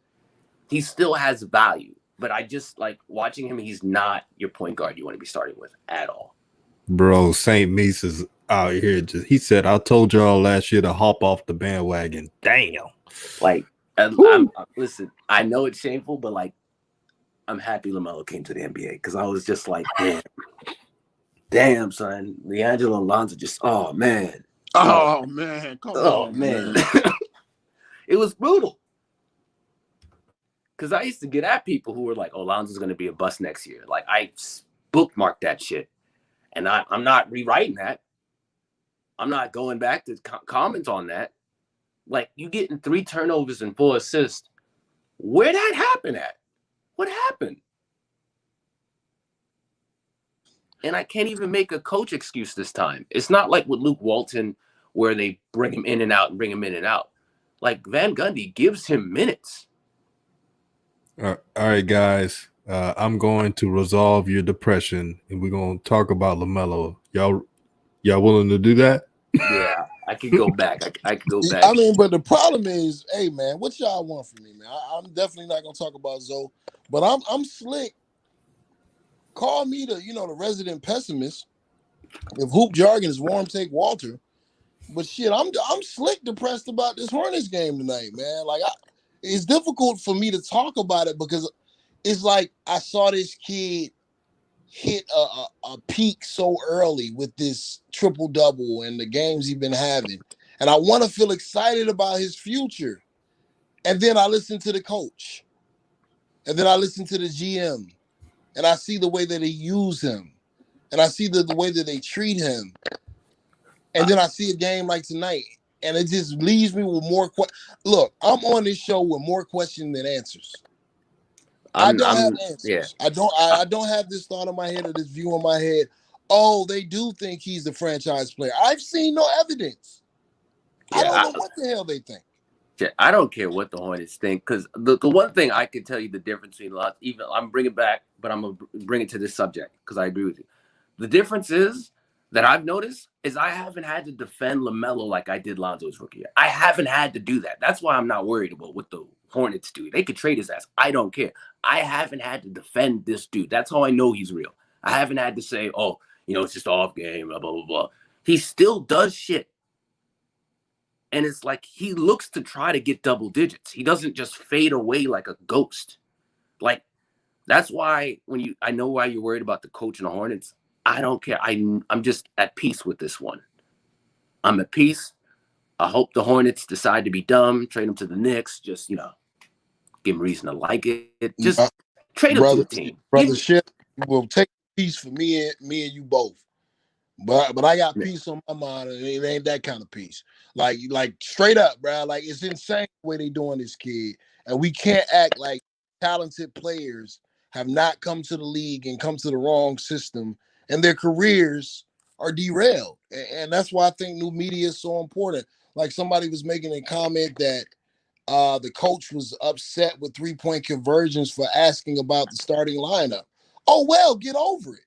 He still has value, but I just like watching him. He's not your point guard you want to be starting with at all. Bro, St. Meese is out here. He said, I told y'all last year to hop off the bandwagon. Damn. Like, listen, I know it's shameful, but like, I'm happy LaMelo came to the NBA because I was just like, damn, son. LiAngelo and Lonzo just, oh, man. Oh, man. Come on, man. It was brutal. Because I used to get at people who were like, oh, Lonzo's going to be a bust next year. Like, I bookmarked that shit. And I'm not rewriting that. I'm not going back to comment on that. Like, you getting 3 turnovers and 4 assists. Where'd that happen at? What happened? And I can't even make a coach excuse this time. It's not like with Luke Walton where they bring him in and out and bring him in and out. Like, Van Gundy gives him minutes. All right, guys. I'm going to resolve your depression, and we're going to talk about LaMelo. Y'all willing to do that? Yeah, I could go back. I could go back. I mean, but the problem is, hey, man, what y'all want from me, man? I'm definitely not going to talk about Zoe, but I'm slick. Call me the resident pessimist. If hoop jargon is warm, take Walter. But shit, I'm slick depressed about this Hornets game tonight, man. Like, it's difficult for me to talk about it because it's like I saw this kid hit a peak so early with this triple-double and the games he's been having. And I want to feel excited about his future. And then I listen to the coach. And then I listen to the GM. And I see the way that they use him. And I see the way that they treat him. And then I see a game like tonight. And it just leaves me with more questions. Look, I'm on this show with more questions than answers. I don't have answers. Yeah. I don't have this thought in my head or this view in my head. Oh, they do think he's a franchise player. I've seen no evidence. Yeah, I don't know what the hell they think. I don't care what the Hornets think, because the one thing I can tell you the difference between lots, even I'm bringing it back, but I'm gonna bring it to this subject because I agree with you. The difference is that I've noticed is I haven't had to defend LaMelo like I did Lonzo's rookie year. I haven't had to do that. That's why I'm not worried about what the Hornets do. They could trade his ass. I don't care. I haven't had to defend this dude. That's how I know he's real. I haven't had to say, oh, it's just off game, blah, blah, blah, blah. He still does shit. And it's like he looks to try to get double digits. He doesn't just fade away like a ghost. Like, that's why I know why you're worried about the coach and the Hornets. I don't care. I'm just at peace with this one. I'm at peace. I hope the Hornets decide to be dumb, trade him to the Knicks, just, give him reason to like it. Just trade him to the team. Brother Ship will take peace for me and you both. But I got peace on my mind, and it ain't that kind of peace. Like straight up, bro. Like, it's insane the way they doing this kid. And we can't act like talented players have not come to the league and come to the wrong system, and their careers are derailed. And that's why I think new media is so important. Like, somebody was making a comment that the coach was upset with 3-point conversions for asking about the starting lineup. Oh, well, get over it.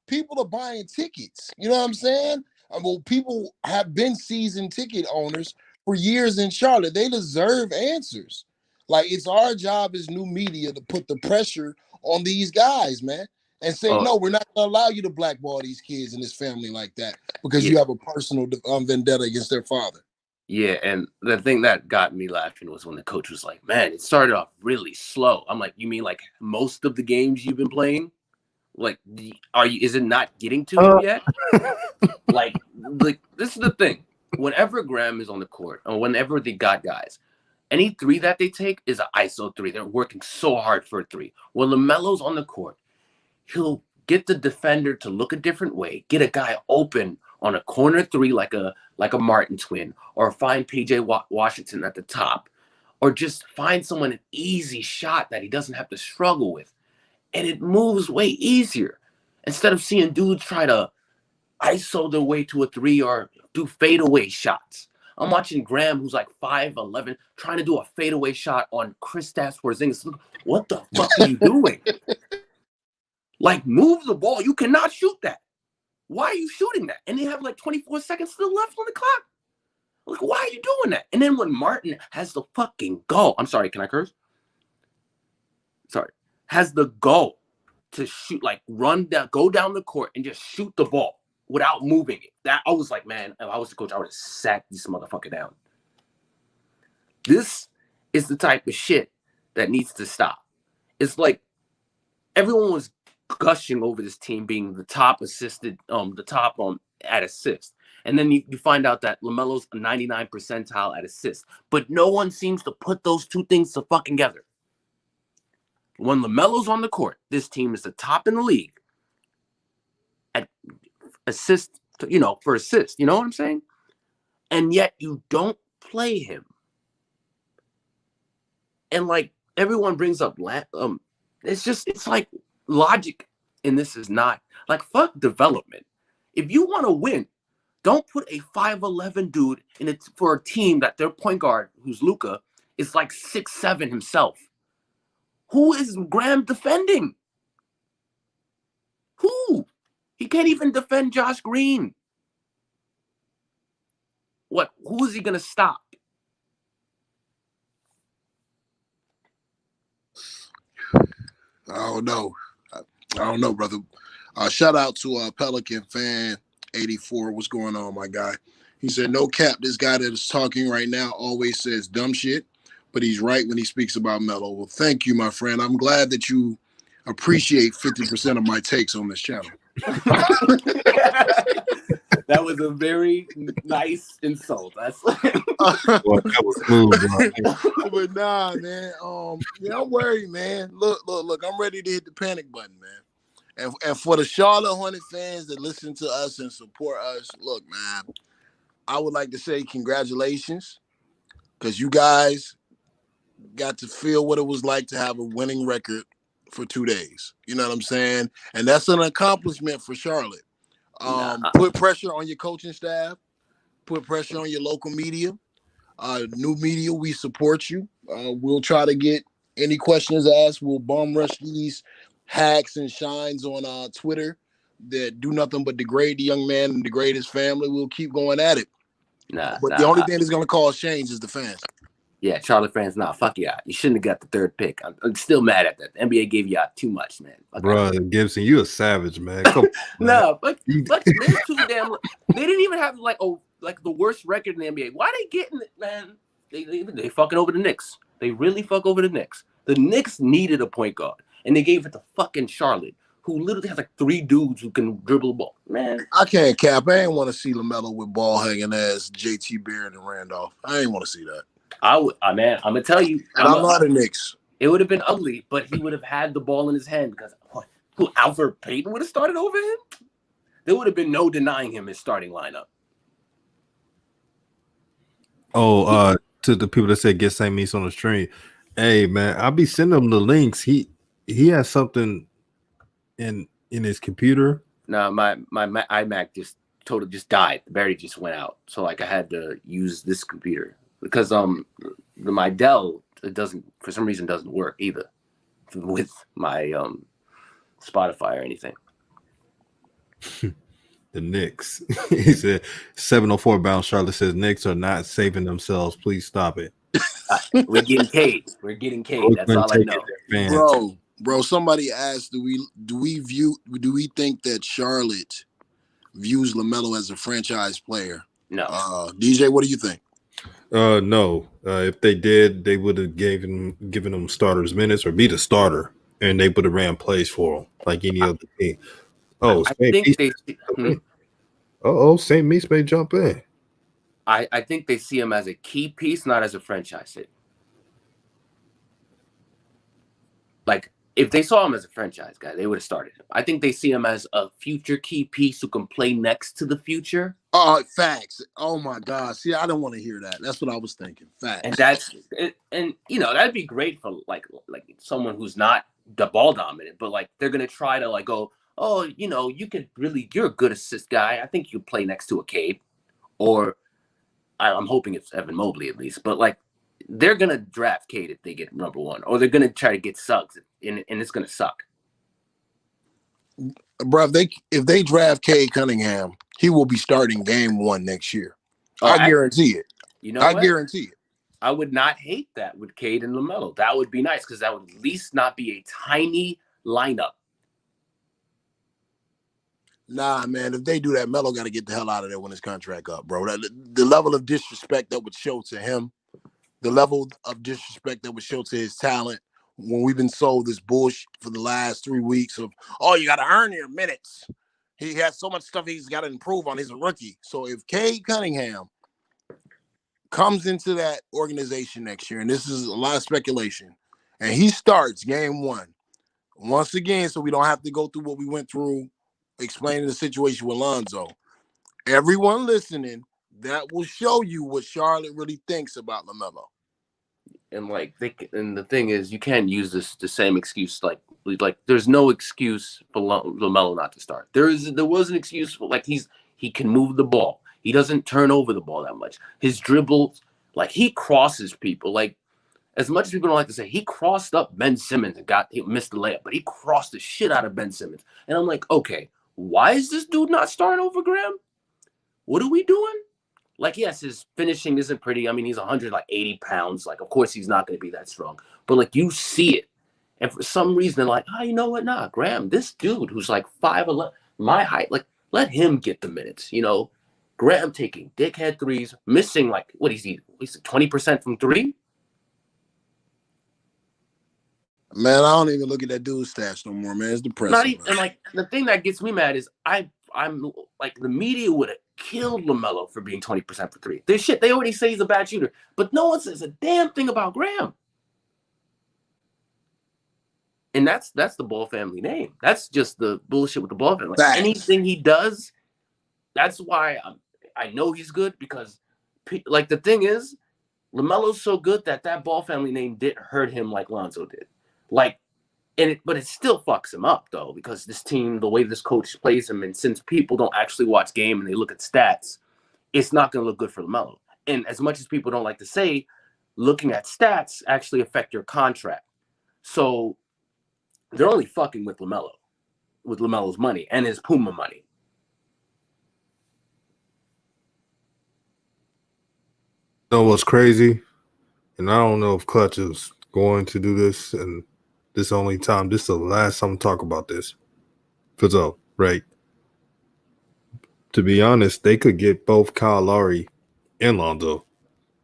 People are buying tickets. You know what I'm saying? Well, people have been season ticket owners for years in Charlotte. They deserve answers. Like, it's our job as new media to put the pressure on these guys, man, and say, no, we're not going to allow you to blackball these kids and this family like that because you have a personal vendetta against their father. Yeah, and the thing that got me laughing was when the coach was like, "Man, it started off really slow." I'm like, "You mean like most of the games you've been playing? Like, are you? Is it not getting to you yet?" Like this is the thing. Whenever Graham is on the court, or whenever they got guys, any three that they take is an ISO three. They're working so hard for a three. When LaMelo's on the court, he'll get the defender to look a different way, get a guy open on a corner three like a Martin twin, or find PJ Washington at the top, or just find someone an easy shot that he doesn't have to struggle with, and it moves way easier instead of seeing dudes try to ISO their way to a three or do fadeaway shots. I'm watching Graham, who's like 5'11", trying to do a fadeaway shot on Kristaps Porzingis. What the fuck are you doing? Like, move the ball. You cannot shoot that. Why are you shooting that? And they have like 24 seconds still left on the clock. Like, why are you doing that? And then when Martin has the fucking goal, I'm sorry, can I curse? Sorry. Has the goal to shoot, like run down, go down the court and just shoot the ball without moving it. That I was like, man, if I was the coach, I would have sacked this motherfucker down. This is the type of shit that needs to stop. It's like everyone was gushing over this team being the top at assist. And then you find out that LaMelo's a 99 percentile at assist. But no one seems to put those two things to fucking together. When LaMelo's on the court, this team is the top in the league at assist, for assist. You know what I'm saying? And yet you don't play him. And like everyone brings up, it's like logic. And this is not like fuck development. If you want to win, don't put a 5'11" dude in it for a team that their point guard, who's Luka, is like 6'7" himself. Who is Graham defending? Who? He can't even defend Josh Green. What? Who is he gonna stop? I don't know. I don't know, brother. Shout out to Pelican fan 84. What's going on, my guy? He said, no cap, this guy that is talking right now always says dumb shit, but he's right when he speaks about Melo. Well, thank you, my friend. I'm glad that you appreciate 50% of my takes on this channel. That was a very nice insult. That's that was smooth, bro. But nah, man. Yeah, I'm worried, man. Look. I'm ready to hit the panic button, man. And for the Charlotte Hornets fans that listen to us and support us, look, man, I would like to say congratulations, because you guys got to feel what it was like to have a winning record for 2 days. You know what I'm saying? And that's an accomplishment for Charlotte. Put pressure on your coaching staff. Put pressure on your local media. New media, we support you. We'll try to get any questions asked. We'll bomb rush these hacks and shines on Twitter that do nothing but degrade the young man and degrade his family. We'll keep going at it. But the only thing that's going to cause change is the fans. Yeah, Charlotte fans, fuck you out. You shouldn't have got the third pick. I'm still mad at that. The NBA gave you out too much, man. Bro, Gibson, you a savage, man. Come on, no, but they're too damn. They didn't even have like the worst record in the NBA. Why they getting it, man? They fucking over the Knicks. They really fuck over the Knicks. The Knicks needed a point guard, and they gave it to fucking Charlotte, who literally has like 3 dudes who can dribble the ball. Man, I can't cap. I ain't want to see LaMelo with ball hanging ass JT Barrett and Randolph. I ain't want to see that. Man, I'm gonna tell you. And I'm not a Knicks. It would have been ugly, but he would have had the ball in his hand because Alfred Payton would have started over him. There would have been no denying him his starting lineup. Oh, to the people that say get St. Meats on the stream. Hey man, I'll be sending them the links. He has something in his computer. No, my iMac just died. The battery just went out. So like I had to use this computer because my Dell for some reason doesn't work either with my Spotify or anything. The Knicks. He said 704 bound Charlotte says Knicks are not saving themselves. Please stop it. We're getting Cade. That's all I know. Bro, somebody asked, do we think that Charlotte views LaMelo as a franchise player? No. DJ, what do you think? No. If they did, they would have given them starters minutes or be the starter, and they would have ran plays for him like any other team. Oh, I St. think Meese they. jump in. Oh, St. Meese may jump in. I think they see him as a key piece, not as a franchise hit. Like, if they saw him as a franchise guy, they would have started him. I think they see him as a future key piece who can play next to the future. Oh, facts. Oh my God. See, I don't want to hear that. That's what I was thinking. And Facts. that'd be great for like someone who's not the ball dominant, but like they're gonna try to like go, oh, you're a good assist guy. I think you play next to a Cade, or I'm hoping it's Evan Mobley at least. But like they're gonna draft Cade if they get number one, or they're gonna try to get Suggs, and it's gonna suck. Bro, if they draft Cade Cunningham, he will be starting game 1 next year. I guarantee it. You know I what? guarantee it. I would not hate that with Cade and LaMelo. That would be nice because that would at least not be a tiny lineup. Nah, man, if they do that, Melo got to get the hell out of there when his contract up, bro. The level of disrespect that would show to him, the level of disrespect that would show to his talent when we've been sold this bullshit for the last 3 weeks of, oh, you got to earn your minutes. He has so much stuff he's got to improve on. He's a rookie. So if Cade Cunningham comes into that organization next year, and this is a lot of speculation, and he starts game 1, once again, so we don't have to go through what we went through explaining the situation with Lonzo. Everyone listening, that will show you what Charlotte really thinks about LaMelo. And and the thing is, you can't use the same excuse. Like there's no excuse for LaMelo not to start. There was an excuse for he can move the ball. He doesn't turn over the ball that much. His dribbles, like he crosses people. Like as much as people don't like to say, he crossed up Ben Simmons and he missed the layup, but he crossed the shit out of Ben Simmons. And I'm like, okay, why is this dude not starting over Graham? What are we doing? Like, yes, his finishing isn't pretty. I mean, he's 180 pounds. Like, of course, he's not going to be that strong. But, like, you see it. And for some reason, they're like, you know what? Nah, Graham, this dude who's like 5'11", my height, like, let him get the minutes. Graham taking dickhead threes, missing, like, what is he? He's 20% from three? Man, I don't even look at that dude's stats no more, man. It's depressing. And, like, the thing that gets me mad is I'm like, the media would have killed LaMelo for being 20% for three. They already say he's a bad shooter, but no one says a damn thing about Graham. And that's the Ball family name. That's just the bullshit with the Ball family. Like, anything he does, that's why I know he's good, because, like, the thing is, LaMelo's so good that Ball family name didn't hurt him like Lonzo did. Like, but it still fucks him up, though, because this team, the way this coach plays him, and since people don't actually watch game and they look at stats, it's not going to look good for LaMelo. And as much as people don't like to say, looking at stats actually affect your contract. So they're only fucking with LaMelo, with LaMelo's money and his Puma money. You know what's crazy? And I don't know if Clutch is going to do this, and this is the last time to talk about this. Fizzo, right? To be honest, they could get both Kyle Lowry and Lonzo.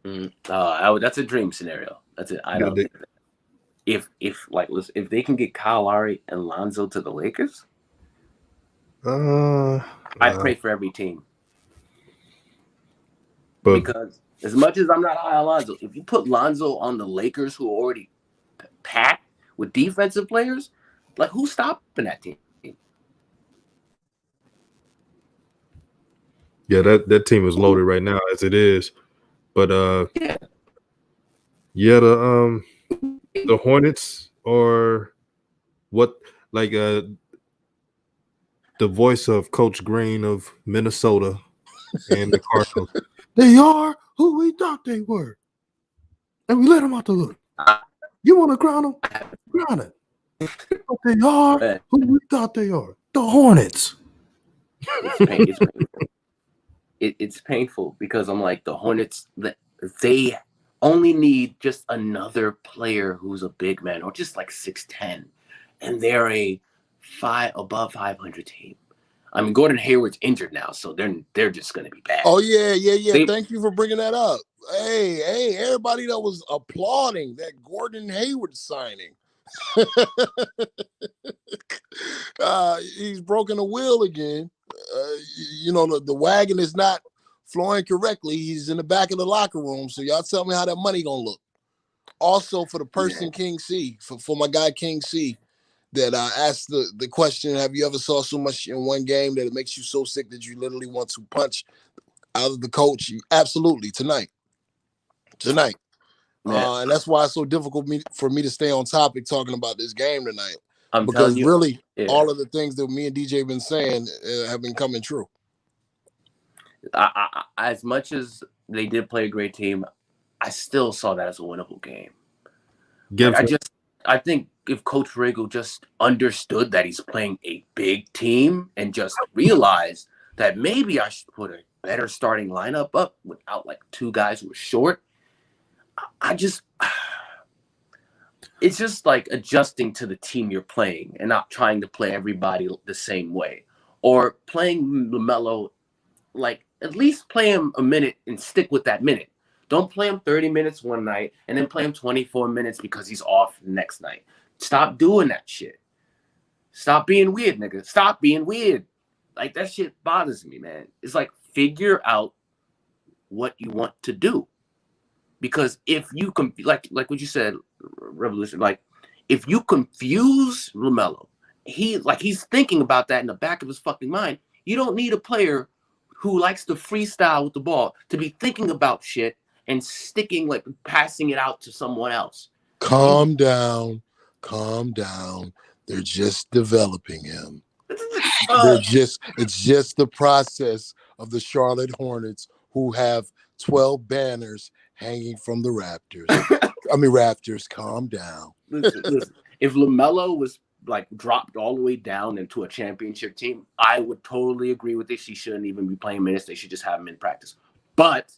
That's a dream scenario. That's it. I don't think that. If they can get Kyle Lowry and Lonzo to the Lakers, I pray for every team. Because as much as I'm not high on Lonzo, if you put Lonzo on the Lakers, who are already packed with defensive players, like, who's stopping that team? Yeah, that team is loaded right now as it is. But the Hornets are what, like, the voice of Coach Green of Minnesota and the Cardinals. They are who we thought they were, and we let them out the look. You want to ground them? Ground it. But they are who we thought they are. The Hornets. It's painful. It's painful because I'm like, the Hornets, they only need just another player who's a big man, or just like 6'10", and they're a above 500 team. I mean, Gordon Hayward's injured now, so they're just going to be bad. Oh yeah. Thank you for bringing that up. Hey, everybody that was applauding that Gordon Hayward signing. He's broken a wheel again. The wagon is not flowing correctly. He's in the back of the locker room. So y'all tell me how that money gonna look. Also, for the person King C, for my guy King C, that asked the question, have you ever saw so much in one game that it makes you so sick that you literally want to punch out of the coach? Absolutely, tonight. And that's why it's so difficult for me to stay on topic talking about this game tonight. Because really, all of the things that me and DJ have been saying have been coming true. As much as they did play a great team, I still saw that as a winnable game. I think if Coach Riggle just understood that he's playing a big team and just realized that maybe I should put a better starting lineup up without like two guys who are short, it's just like adjusting to the team you're playing and not trying to play everybody the same way, or playing LaMelo, like at least play him a minute and stick with that minute. Don't play him 30 minutes one night and then play him 24 minutes because he's off the next night. Stop doing that shit. Stop being weird, nigga. Stop being weird. Like, that shit bothers me, man. It's like, figure out what you want to do. Because if you like what you said, Revolution, like if you confuse LaMelo, he's thinking about that in the back of his fucking mind. You don't need a player who likes to freestyle with the ball to be thinking about shit and sticking, like passing it out to someone else. Calm down. They're just developing him. It's just the process of the Charlotte Hornets, who have 12 banners hanging from the Raptors. Calm down. Listen. If LaMelo was like dropped all the way down into a championship team, I would totally agree with this. He shouldn't even be playing minutes. They should just have him in practice. But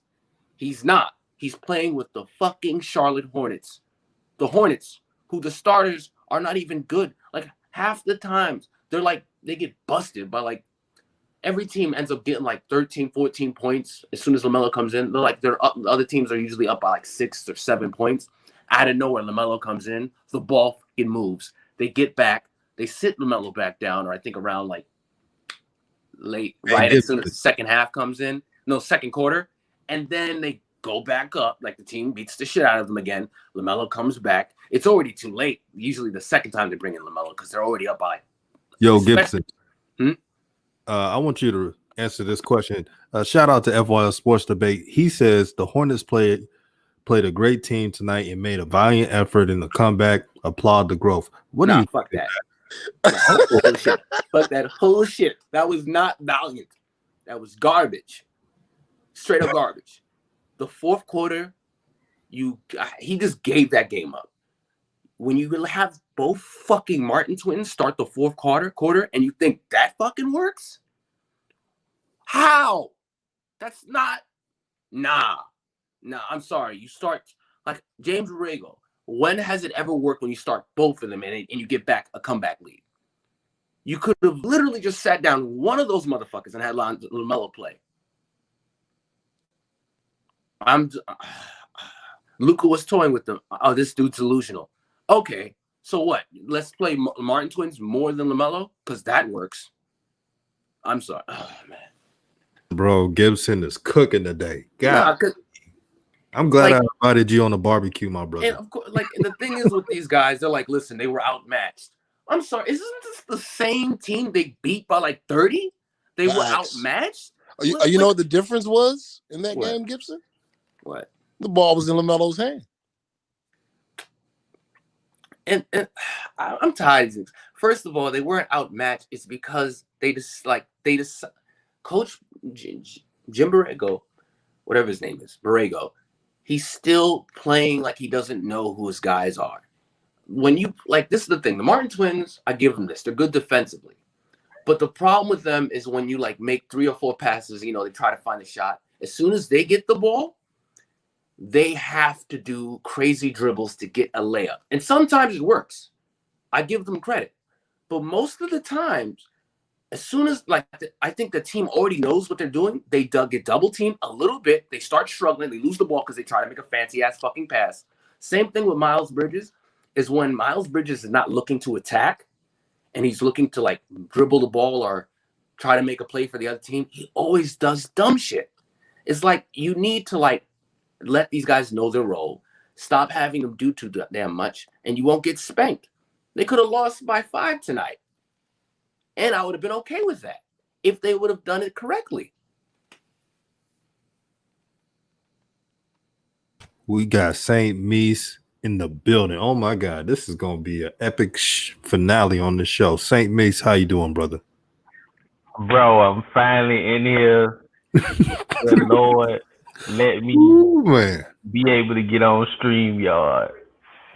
he's not. He's playing with the fucking Charlotte Hornets. The Hornets, who the starters are not even good. Like, half the times, they get busted by, like, every team ends up getting, like, 13, 14 points as soon as LaMelo comes in. They're up. The other teams are usually up by, like, 6 or 7 points. Out of nowhere, LaMelo comes in. The ball fucking moves. They get back. They sit LaMelo back down, or I think around, like, late, right as soon as the second half comes in. No, second quarter. And then they go back up, like the team beats the shit out of them again. LaMelo comes back. It's already too late. Usually the second time they bring in LaMelo because they're already up by. Yo, Gibson. I want you to answer this question. Shout out to FYL Sports Debate. He says the Hornets played a great team tonight and made a valiant effort in the comeback. Applaud the growth. What do you fuck that? Fuck that whole shit. That was not valiant. That was garbage. Straight up garbage. The fourth quarter, he just gave that game up. When you have both fucking Martin twins start the fourth quarter, and you think that fucking works? How? That's not. Nah. I'm sorry. You start like James Borrego. When has it ever worked when you start both of them and you get back a comeback lead? You could have literally just sat down one of those motherfuckers and had LaMelo play. Luka was toying with them. Oh, this dude's delusional. Okay, so what? Let's play Martin twins more than LaMelo because that works. I'm sorry, man. Bro, Gibson is cooking today. God, I'm glad I invited you on the barbecue, my brother. And of course, the thing is with these guys, they're like, listen, they were outmatched. I'm sorry, isn't this the same team they beat by like 30? They were outmatched. You know what the difference was in that game, Gibson? What? The ball was in LaMelo's hand. And I'm tired of this. First of all, they weren't outmatched. It's because they just Coach Jim Borrego, whatever his name is, Borrego, he's still playing like he doesn't know who his guys are. When you this is the thing. The Martin twins, I give them this. They're good defensively. But the problem with them is when you make 3 or 4 passes, they try to find a shot. As soon as they get the ball, they have to do crazy dribbles to get a layup. And sometimes it works. I give them credit. But most of the times, as soon as I think the team already knows what they're doing. They get double teamed a little bit. They start struggling. They lose the ball because they try to make a fancy ass fucking pass. Same thing with Miles Bridges. Is when Miles Bridges is not looking to attack, and he's looking to like dribble the ball or try to make a play for the other team. He always does dumb shit. It's like you need to like let these guys know their role. Stop having them do too damn much, and you won't get spanked. They could have lost by 5 tonight. And I would have been okay with that if they would have done it correctly. We got St. Mies in the building. Oh my God, this is gonna be an epic finale on the show. St. Mies, how you doing, brother? Bro, I'm finally in here. The Lord let me Ooh, man. be able to get on StreamYard.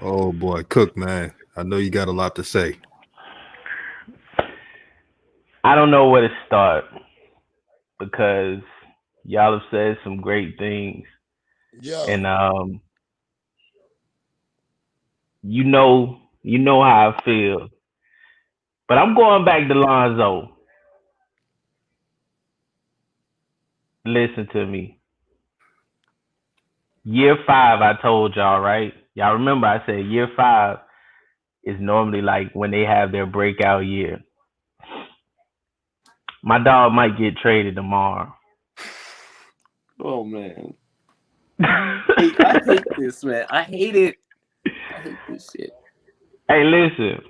Oh boy, Cook, man. I know you got a lot to say. I don't know where to start because y'all have said some great things. Yeah. And you know how I feel. But I'm going back to Lonzo. Listen to me. Year 5, I told y'all, right? Y'all remember I said year 5 is normally like when they have their breakout year. My dog might get traded tomorrow. Oh man. I hate this, man. I hate it. I hate this shit. Hey, listen.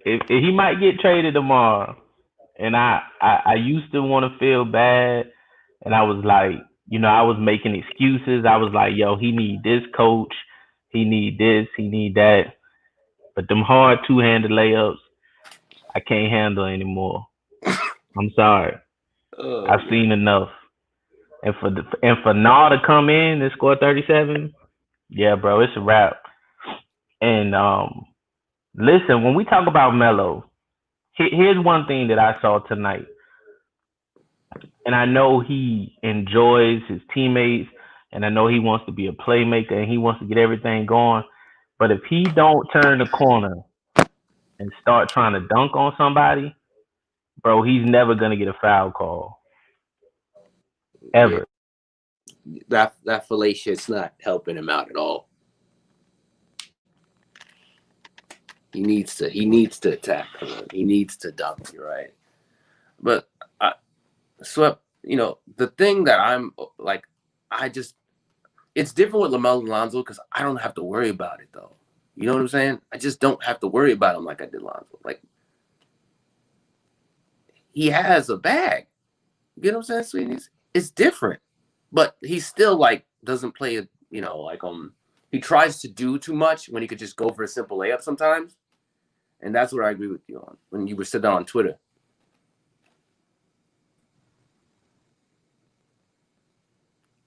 If he might get traded tomorrow, and I used to want to feel bad, and I was like, I was making excuses. I was like, yo, he need this coach, he need this, he need that. But them hard two-handed layups, I can't handle anymore. I'm sorry. I've seen enough. And for Nah to come in and score 37, yeah, bro, it's a wrap. And listen, when we talk about Melo, here's one thing that I saw tonight. And I know he enjoys his teammates, and I know he wants to be a playmaker, and he wants to get everything going. But if he don't turn the corner and start trying to dunk on somebody, bro, he's never gonna get a foul call. Ever. Yeah. That fillet shit's not helping him out at all. He needs to attack. He needs to dunk. You're right. But the thing that I'm like, it's different with LaMelo and Lonzo because I don't have to worry about it though. You know what I'm saying? I just don't have to worry about him like I did Lonzo. Like he has a bag. You know what I'm saying, sweeties? It's different, but he still like doesn't play it. He tries to do too much when he could just go for a simple layup sometimes, and that's what I agree with you on when you were sitting on Twitter.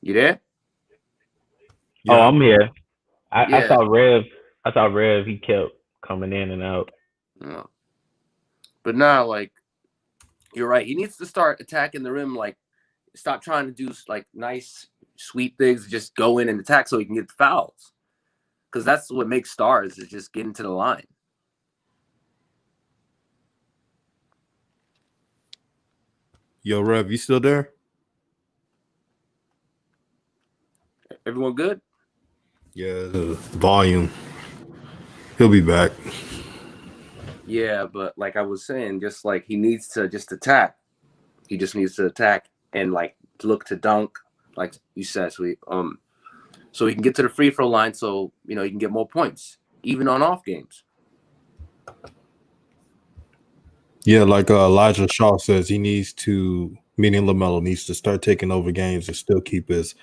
You there? Yeah. Oh, I'm here. Yeah. I saw Rev. He kept coming in and out. Yeah. But now, like, you're right. He needs to start attacking the rim. Like, stop trying to do like nice, sweet things. Just go in and attack so he can get the fouls. Because that's what makes stars is just getting to the line. Yo, Rev, you still there? Everyone good? Yeah, the volume. He'll be back. Yeah, but like I was saying, just like he needs to just attack. He just needs to attack and like look to dunk, like you said, sweet. So he can get to the free throw line, so he can get more points, even on off games. Yeah, like Elijah Shaw says, meaning LaMelo needs to start taking over games and still keep his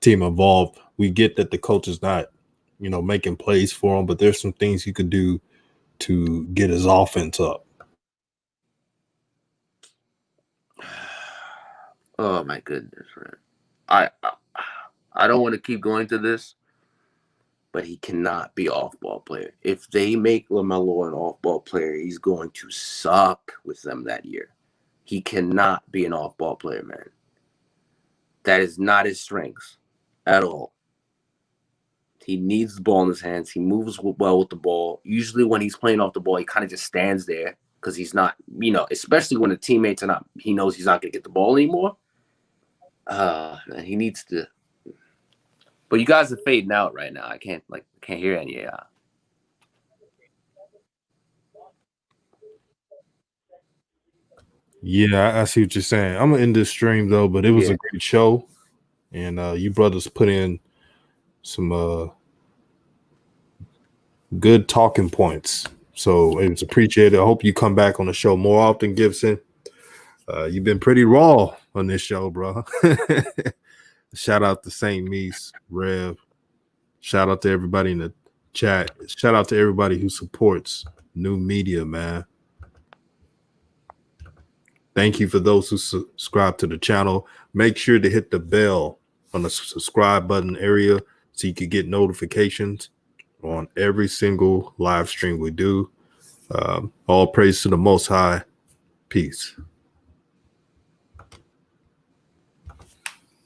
team involved. We get that the coach is not, making plays for him, but there's some things he could do to get his offense up. Oh my goodness, man. I don't want to keep going to this, but he cannot be off-ball player. If they make LaMelo an off-ball player, he's going to suck with them that year. He cannot be an off-ball player, man. That is not his strength at all. He needs the ball in his hands. He moves well with the ball. Usually when he's playing off the ball, he kind of just stands there because he's not, especially when the teammates are not, he knows he's not going to get the ball anymore. And he needs to. But you guys are fading out right now. I can't hear any of y'all. Yeah, I see what you're saying. I'm gonna end this stream though, but it was a great show, and you brothers put in some good talking points. So it was appreciated. I hope you come back on the show more often, Gibson. You've been pretty raw on this show, bro. Shout out to Saint Meese, Rev. Shout out to everybody in the chat. Shout out to everybody who supports new media, man. Thank you for those who subscribe to the channel. Make sure to hit the bell on the subscribe button area so you can get notifications on every single live stream we do. All praise to the Most High. Peace.